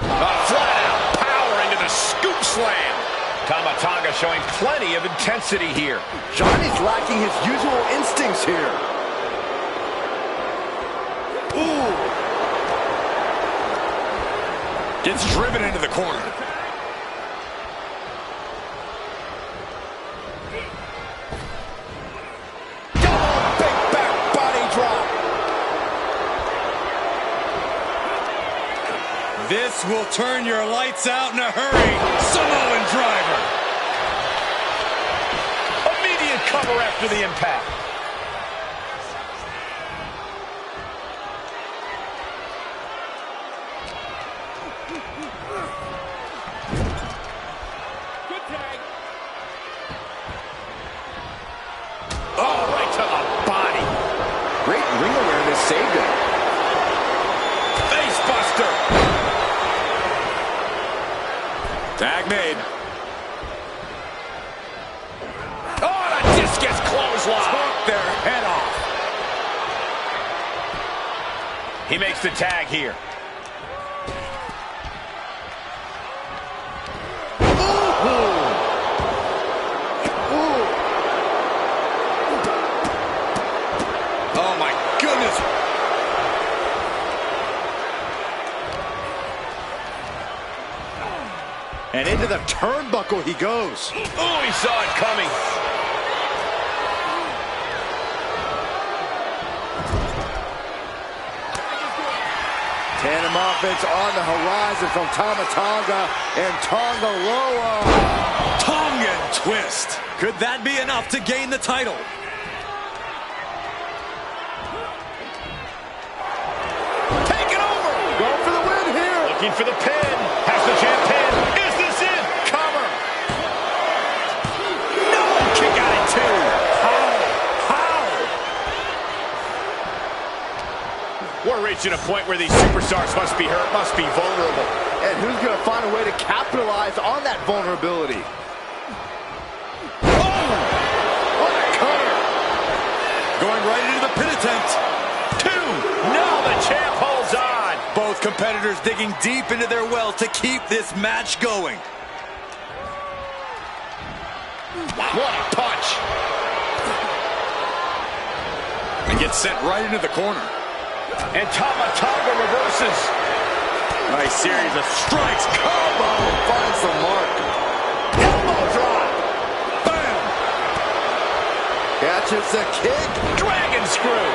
Flat out power into the scoop slam. Tama Tonga showing plenty of intensity here. Johnny's lacking his usual instincts here. Ooh. Gets driven into the corner. This will turn your lights out in a hurry. Samoan driver. Immediate cover after the impact. Oh, right to the body. Great ring awareness saved him. Face buster. Tag made. Oh, the discus clothesline. Took their head off. He makes the tag here. Oh, my goodness. And into the turnbuckle he goes. Oh, he saw it coming. Tandem offense on the horizon from Tama Tonga and Tonga Loa. Tongan twist. Could that be enough to gain the title? Take it over. Going for the win here. Looking for the pin. Has the champ pin. Is this it? Cover. No. Kick out at two. How? We're reaching a point where these superstars must be hurt, must be vulnerable. And who's going to find a way to capitalize on that vulnerability? What a cutter. Going right into the pin attempt. Two. No, the champ holds on. Both competitors digging deep into their well to keep this match going. What a punch. And gets sent right into the corner. And Tama Tonga reverses. Nice series of strikes. Combo finds the mark. Elbow drop. Bam! Catches the kick. Dragon screw.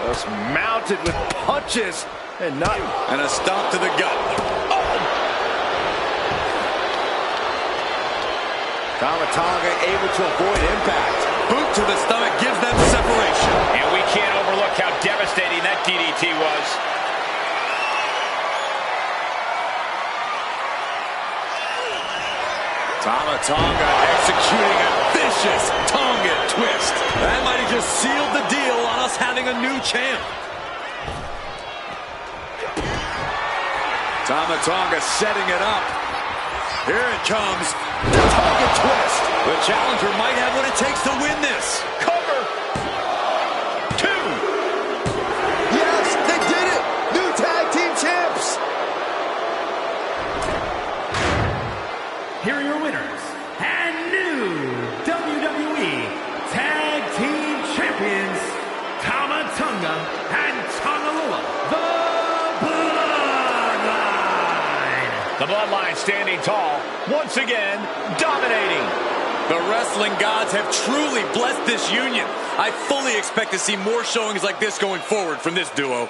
Just mounted with punches and not. And a stomp to the gut. Tama Tonga able to avoid impact. Boot to the stomach gives them separation. And we can't overlook how devastating that DDT was. Tama Tonga executing a vicious Tongan twist. That might have just sealed the deal on us having a new champ. Tama Tonga setting it up. Here it comes. The Tonga twist. The challenger might have what it takes to win this. Cover. Two. Yes, they did it. New tag team champs. Here are your winners and new WWE Tag Team Champions, Tama Tonga and Tonga Loa, the Bloodline. The Bloodline standing tall, once again dominating. The wrestling gods have truly blessed this union. I fully expect to see more showings like this going forward from this duo.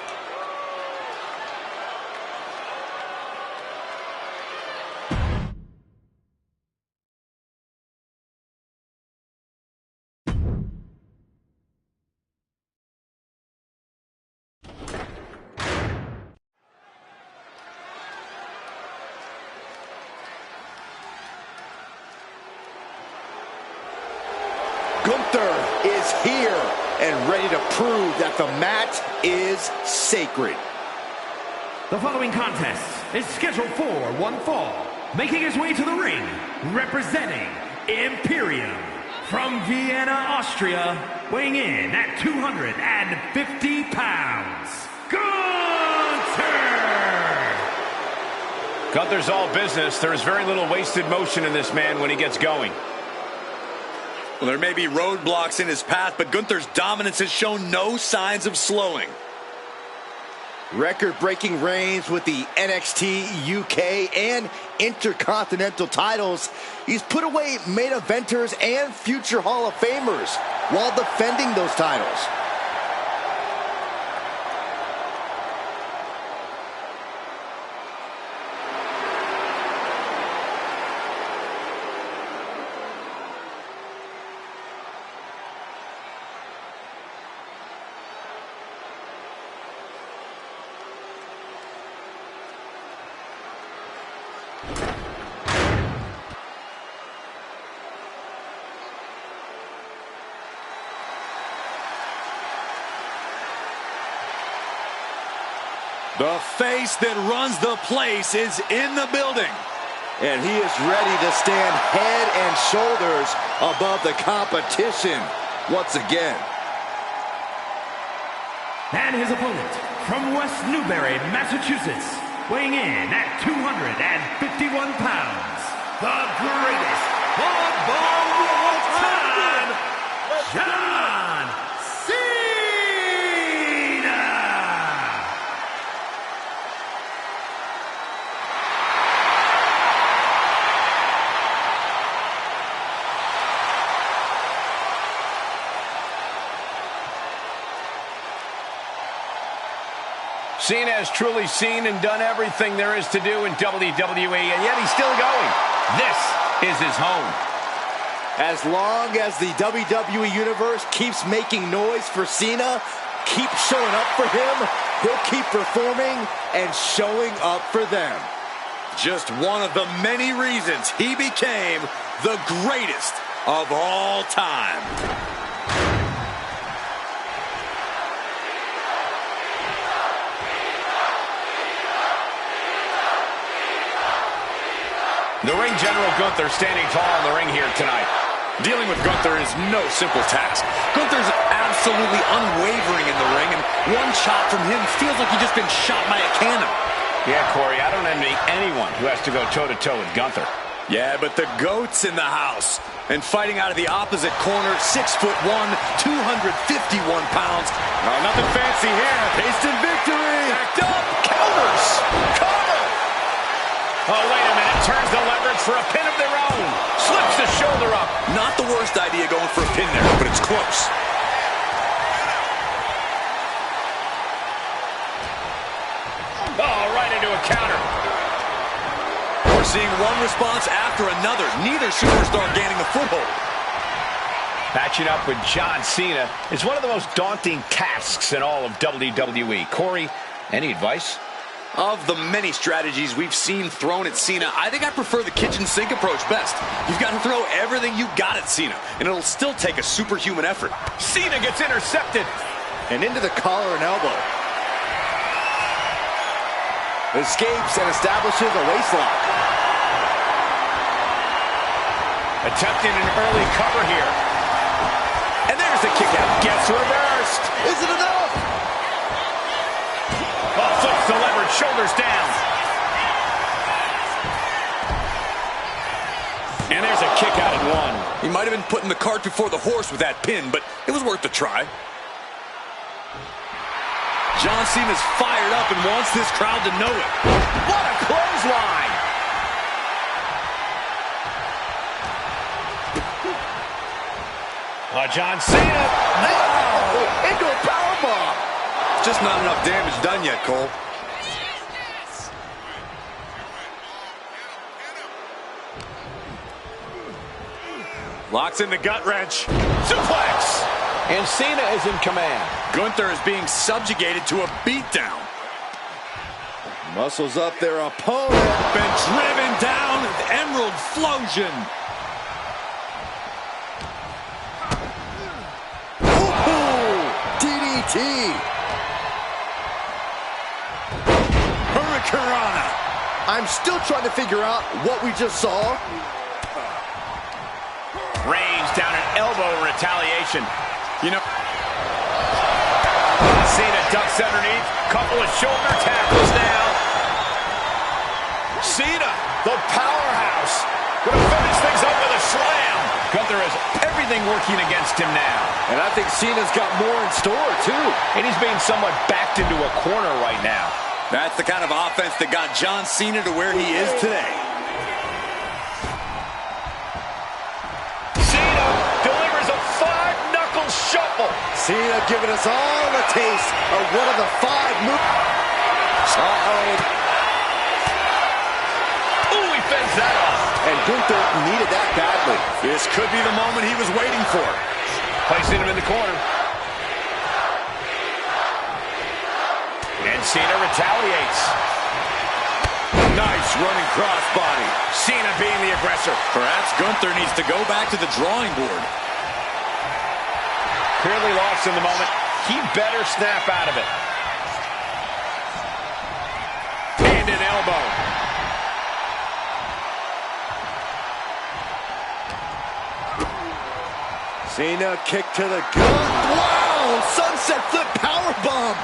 Gunther is here and ready to prove that the mat is sacred. The following contest is scheduled for one fall. Making his way to the ring, representing Imperium from Vienna, Austria, weighing in at 250 pounds, Gunther! Gunther's all business. There is very little wasted motion in this man when he gets going. Well, there may be roadblocks in his path, but Gunther's dominance has shown no signs of slowing. Record-breaking reigns with the NXT, UK, and Intercontinental titles. He's put away main eventers and future Hall of Famers while defending those titles. The face that runs the place is in the building. And he is ready to stand head and shoulders above the competition once again. And his opponent from West Newbury, Massachusetts, weighing in at 251 pounds, the greatest of all time, John Cena! Cena has truly seen and done everything there is to do in WWE, and yet he's still going. This is his home. As long as the WWE Universe keeps making noise for Cena, keep showing up for him, he'll keep performing and showing up for them. Just one of the many reasons he became the greatest of all time. The ring general Gunther standing tall in the ring here tonight. Dealing with Gunther is no simple task. Gunther's absolutely unwavering in the ring, and one shot from him feels like he's just been shot by a cannon. Yeah, Corey, I don't envy anyone who has to go toe-to-toe with Gunther. Yeah, but the GOAT's in the house. And fighting out of the opposite corner, 6'1", 251 pounds. Oh, nothing fancy here. Tasted victory. Backed up. Counters. Cover. Oh, wait a minute. Turns the leverage for a pin of their own. Slips the shoulder up. Not the worst idea going for a pin there, but it's close. Oh, right into a counter. We're seeing one response after another. Neither superstar gaining a foothold. Matching up with John Cena is one of the most daunting tasks in all of WWE. Corey, any advice? Of the many strategies we've seen thrown at Cena, I think I prefer the kitchen sink approach best. You've got to throw everything you got at Cena, and it'll still take a superhuman effort. Cena gets intercepted. And into the collar and elbow. Escapes and establishes a waistlock. Attempting an early cover here. And there's the kick out. Gets reversed. Is it enough? Oh, flips the leverage, shoulders down. And there's a kick out at one. He might have been putting the cart before the horse with that pin, but it was worth a try. John Cena's fired up and wants this crowd to know it. What a clothesline. John Cena. Oh, into a powerbomb. Just not enough damage done yet, Cole. Locks in the gut wrench. Suplex. And Cena is in command. Gunther is being subjugated to a beatdown. Muscles up their opponent. Been driven down. Emerald Flosion. DDT. Hurricanrana. I'm still trying to figure out what we just saw. Range down an elbow in retaliation. You know, Cena ducks underneath. Couple of shoulder tackles now. Cena, the powerhouse, going to finish things up with a slam. Gunther has everything working against him now. And I think Cena's got more in store, too. And he's being somewhat backed into a corner right now. that's the kind of offense that got John Cena to where he is today. Cena delivers a five-knuckle shuffle. Cena giving us all a taste of one of the 5 moves. Ooh, he fends that off. And Gunther needed that badly. This could be the moment he was waiting for. Placing him in the corner. And Cena retaliates. Nice running crossbody. Cena being the aggressor. Perhaps Gunther needs to go back to the drawing board. Clearly lost in the moment. He better snap out of it. Cena kick to the gut. Wow! Sunset flip powerbomb.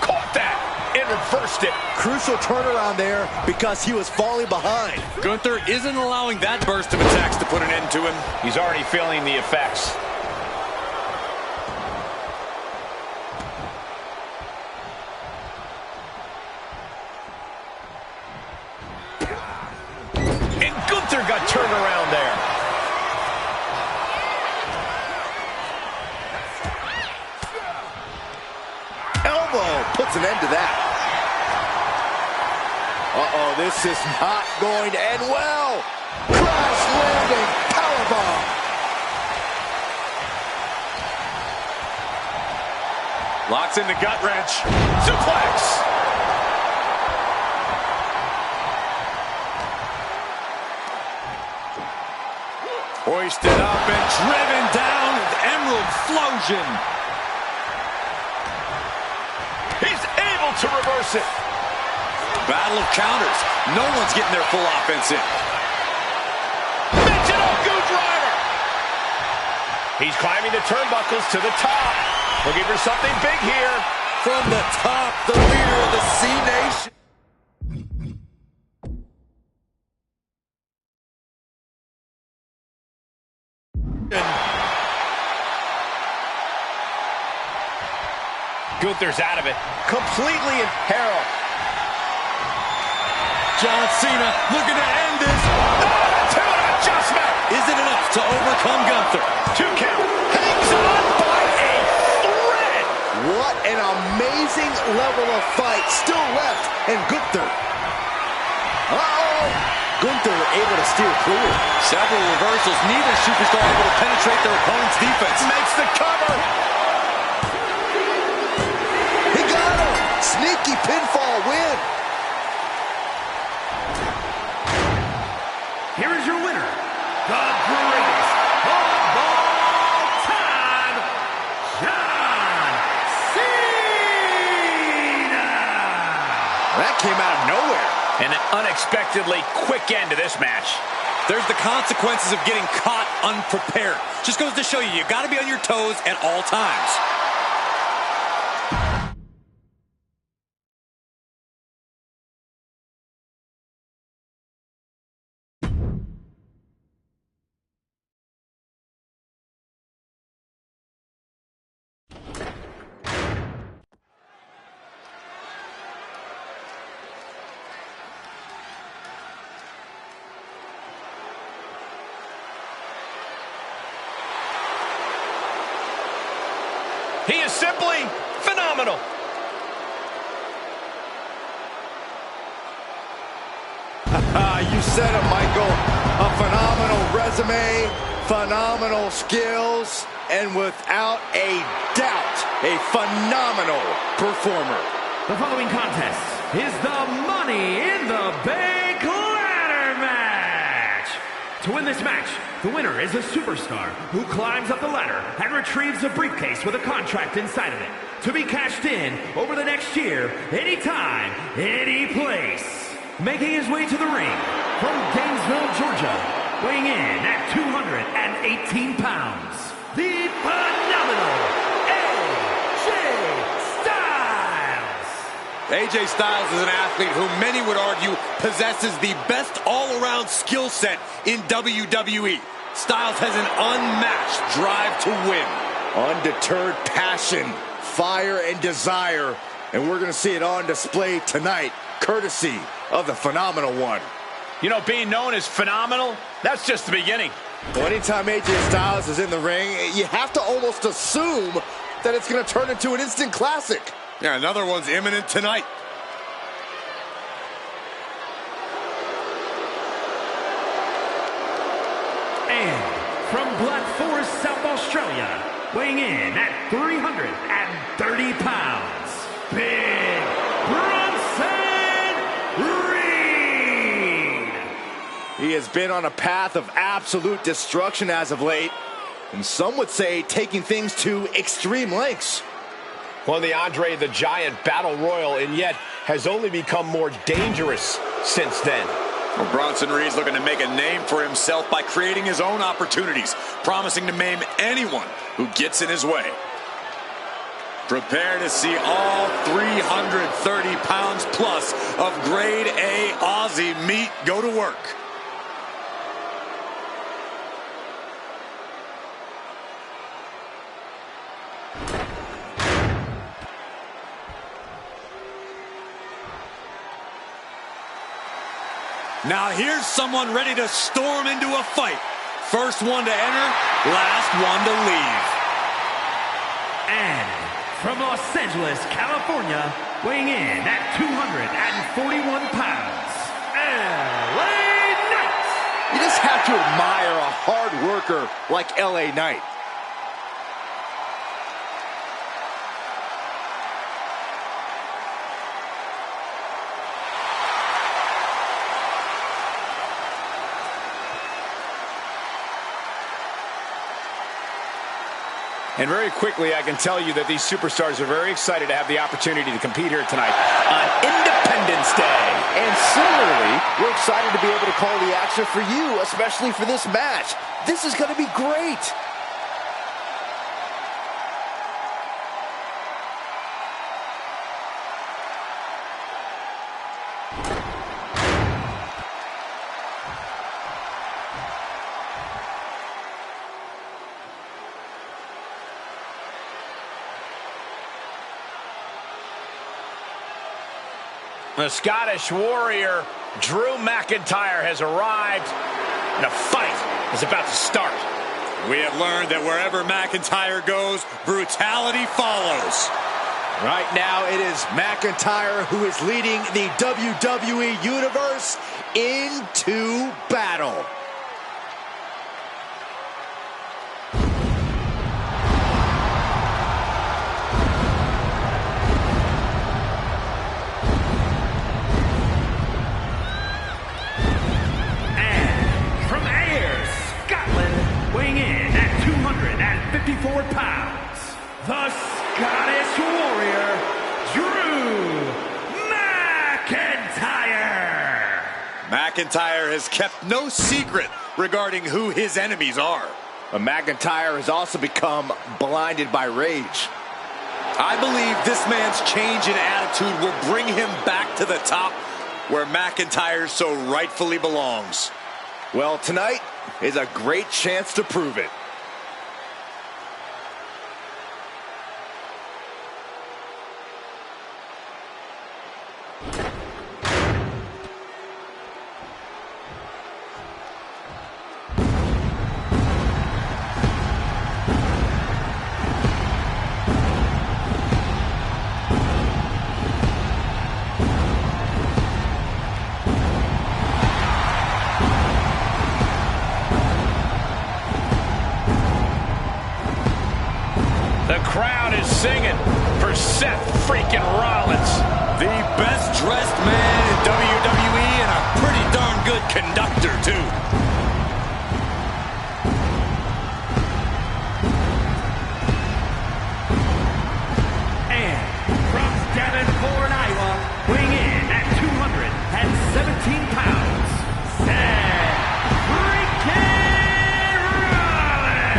Caught that and reversed it. Crucial turnaround there because he was falling behind. Gunther isn't allowing that burst of attacks to put an end to him. He's already feeling the effects. And Gunther got turned around there. Elbow puts an end to that. Uh-oh, this is not going to end well. Crash landing powerbomb. Locks in the gut wrench. Suplex. Hoisted up and driven down with Emerald Flosion. He's able to reverse it. Battle of counters. No one's getting their full offense in. Michinoku driver. He's climbing the turnbuckles to the top. Looking for something big here. From the top, the leader of the C-Nation. Gunther's out of it. Completely in peril. John Cena looking to end this. To an adjustment. Is it enough to overcome Gunther? 2 count. Hangs on by a thread. What an amazing level of fight still left in Gunther. Uh-oh. Gunther able to steer clear. Several reversals. Neither superstar able to penetrate their opponent's defense. Makes the cover. He got him. Sneaky pinfall win. Here is your winner, the greatest of all time, John Cena! That came out of nowhere. And an unexpectedly quick end to this match. There's the consequences of getting caught unprepared. Just goes to show you, you got to be on your toes at all times. He is simply phenomenal. You said it, Michael. A phenomenal resume, phenomenal skills, and without a doubt, a phenomenal performer. The following contest is the Money in the Bank ladder match. To win this match, the winner is a superstar who climbs up the ladder and retrieves a briefcase with a contract inside of it to be cashed in over the next year, anytime, any place. Making his way to the ring from Gainesville, Georgia, weighing in at 218 pounds, the phenomenal AJ Styles. AJ Styles is an athlete who many would argue possesses the best all-around skill set in WWE. Styles has an unmatched drive to win. Undeterred passion, fire, and desire. And we're going to see it on display tonight, courtesy of the Phenomenal One. You know, being known as phenomenal, that's just the beginning. Well, anytime AJ Styles is in the ring, you have to almost assume that it's going to turn into an instant classic. Yeah, another one's imminent tonight. And from Black Forest, South Australia, weighing in at 330 pounds, Big Bronson Reed. He has been on a path of absolute destruction as of late, and some would say taking things to extreme lengths. Won the Andre the Giant Battle Royal and yet has only become more dangerous since then. Well, Bronson Reed's looking to make a name for himself by creating his own opportunities, promising to maim anyone who gets in his way. Prepare to see all 330 pounds plus of grade A Aussie meat go to work. Now here's someone ready to storm into a fight. First one to enter, last one to leave. And from Los Angeles, California, weighing in at 241 pounds, LA Knight. You just have to admire a hard worker like LA Knight. And very quickly, I can tell you that these superstars are very excited to have the opportunity to compete here tonight on Independence Day. And similarly, we're excited to be able to call the action for you, especially for this match. This is going to be great. The Scottish Warrior, Drew McIntyre, has arrived, and a fight is about to start. We have learned that wherever McIntyre goes, brutality follows. Right now, it is McIntyre who is leading the WWE Universe into battle. Weighing in at 254 pounds, the Scottish Warrior, Drew McIntyre. McIntyre has kept no secret regarding who his enemies are. But McIntyre has also become blinded by rage. I believe this man's change in attitude will bring him back to the top where McIntyre so rightfully belongs. Well, tonight is a great chance to prove it. The crowd is singing for Seth freaking Rollins. The best dressed man in WWE and a pretty darn good conductor too. And from Davenport, Iowa, weighing in at 217 pounds, Seth freaking Rollins.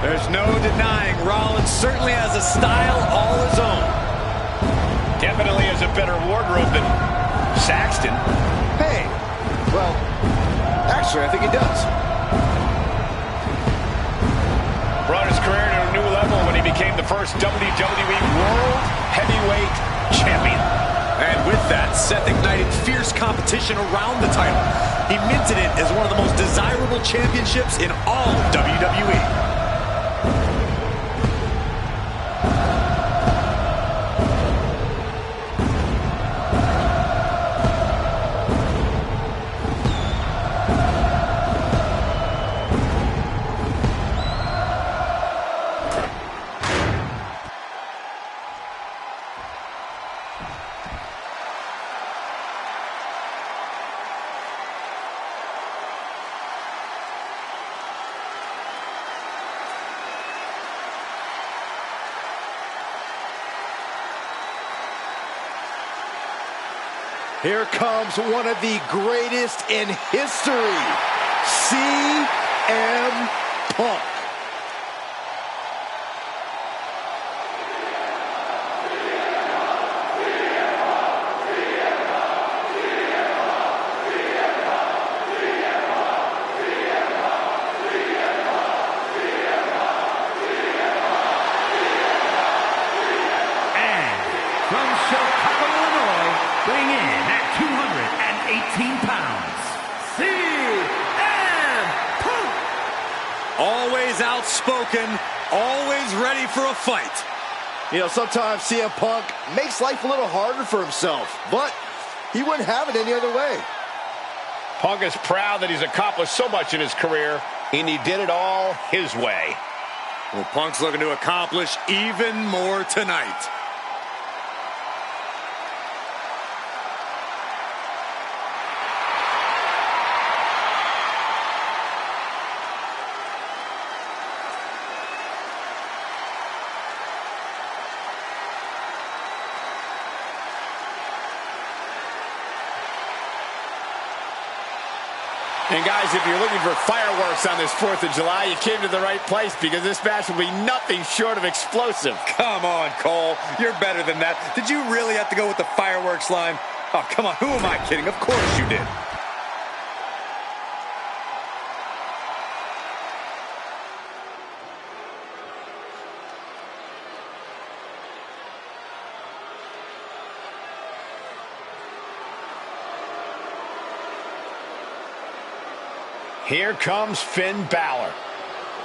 There's no denying Rollins certainly has a style all his own. Definitely has a better wardrobe than Saxton. Hey, well, actually, I think he does. Brought his career to a new level when he became the first WWE World Heavyweight Champion. And with that, Seth ignited fierce competition around the title. He minted it as one of the most desirable championships in all of WWE. Here comes one of the greatest in history, CM Punk. Weighing in at 218 pounds, CM Punk! Always outspoken, always ready for a fight. You know, sometimes CM Punk makes life a little harder for himself, but he wouldn't have it any other way. Punk is proud that he's accomplished so much in his career, and he did it all his way. Well, Punk's looking to accomplish even more tonight. And guys, if you're looking for fireworks on this 4th of July, you came to the right place, because this match will be nothing short of explosive. Come on, Cole. You're better than that. Did you really have to go with the fireworks line? Oh, come on. Who am I kidding? Of course you did. Here comes Finn Balor.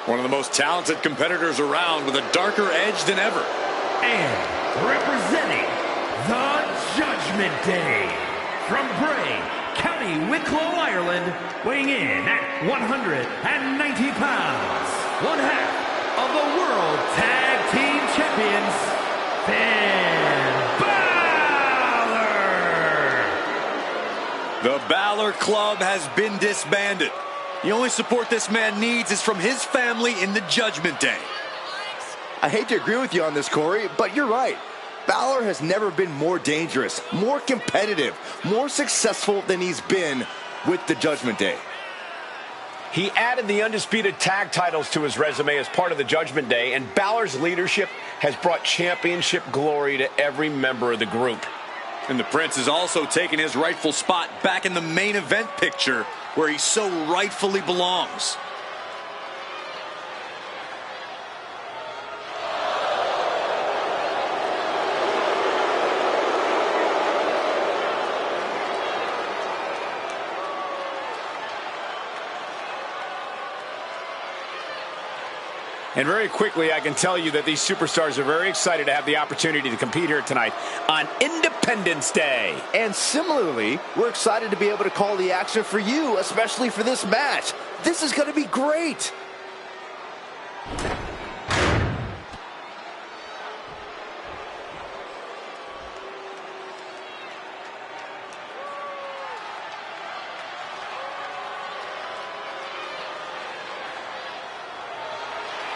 One of the most talented competitors around, with a darker edge than ever. And representing the Judgment Day, from Bray, County Wicklow, Ireland, weighing in at 190 pounds, one half of the World Tag Team Champions, Finn Balor! The Balor Club has been disbanded. The only support this man needs is from his family in the Judgment Day. I hate to agree with you on this, Corey, but you're right. Balor has never been more dangerous, more competitive, more successful than he's been with the Judgment Day. He added the undisputed tag titles to his resume as part of the Judgment Day, and Balor's leadership has brought championship glory to every member of the group. And the Prince has also taken his rightful spot back in the main event picture, where he so rightfully belongs. And very quickly, I can tell you that these superstars are very excited to have the opportunity to compete here tonight on Independence Day. And similarly, we're excited to be able to call the action for you, especially for this match. This is going to be great.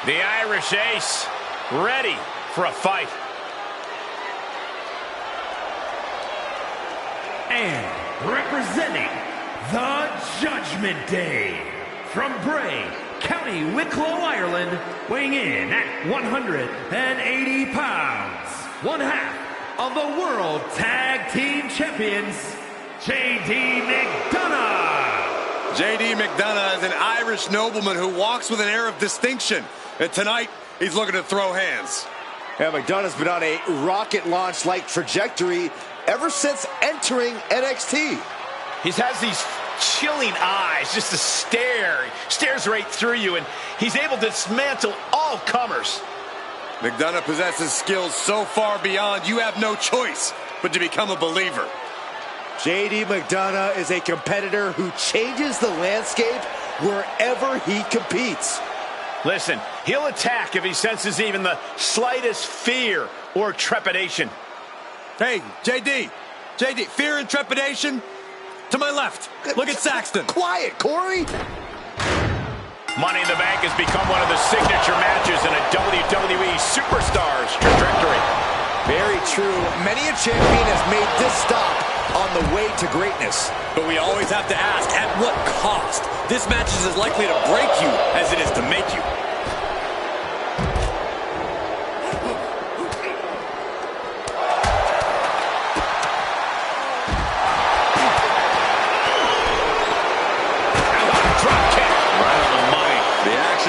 The Irish Ace, ready for a fight. And representing the Judgment Day, from Bray, County Wicklow, Ireland, weighing in at 180 pounds, one half of the World Tag Team Champions, J.D. McDonough. J.D. McDonough is an Irish nobleman who walks with an air of distinction. And tonight, he's looking to throw hands. Yeah, McDonough's been on a rocket launch-like trajectory ever since entering NXT. He has these chilling eyes, just a stare. He stares right through you, and he's able to dismantle all comers. McDonough possesses skills so far beyond, you have no choice but to become a believer. J.D. McDonough is a competitor who changes the landscape wherever he competes. Listen, he'll attack if he senses even the slightest fear or trepidation. Hey, J.D., fear and trepidation? To my left. Look at Saxton. Quiet, Corey. Money in the Bank has become one of the signature matches in a WWE superstar's trajectory. Very true. Many a champion has made this stop on the way to greatness. But we always have to ask, at what cost? This match is as likely to break you as it is to make you.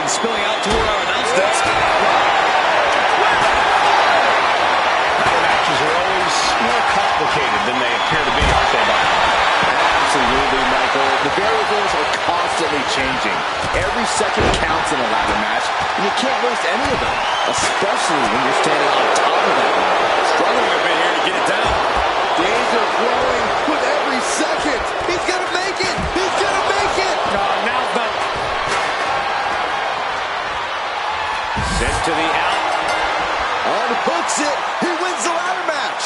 Spilling out toward our announce desk. Matches are always more complicated than they appear to be, aren't they, Bob? Absolutely, Michael. The variables are constantly changing. Every second counts in a ladder match, and you can't waste any of them, especially when you're standing on top of that ladder. Struggling a bit here to get it down. Days are growing with every second. He's gonna make it. He's gonna make it. Now the sent to the out. Unhooks it. He wins the ladder match.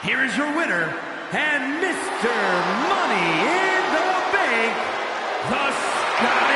Here is your winner, and Mr. Money in the Bank, the Scottish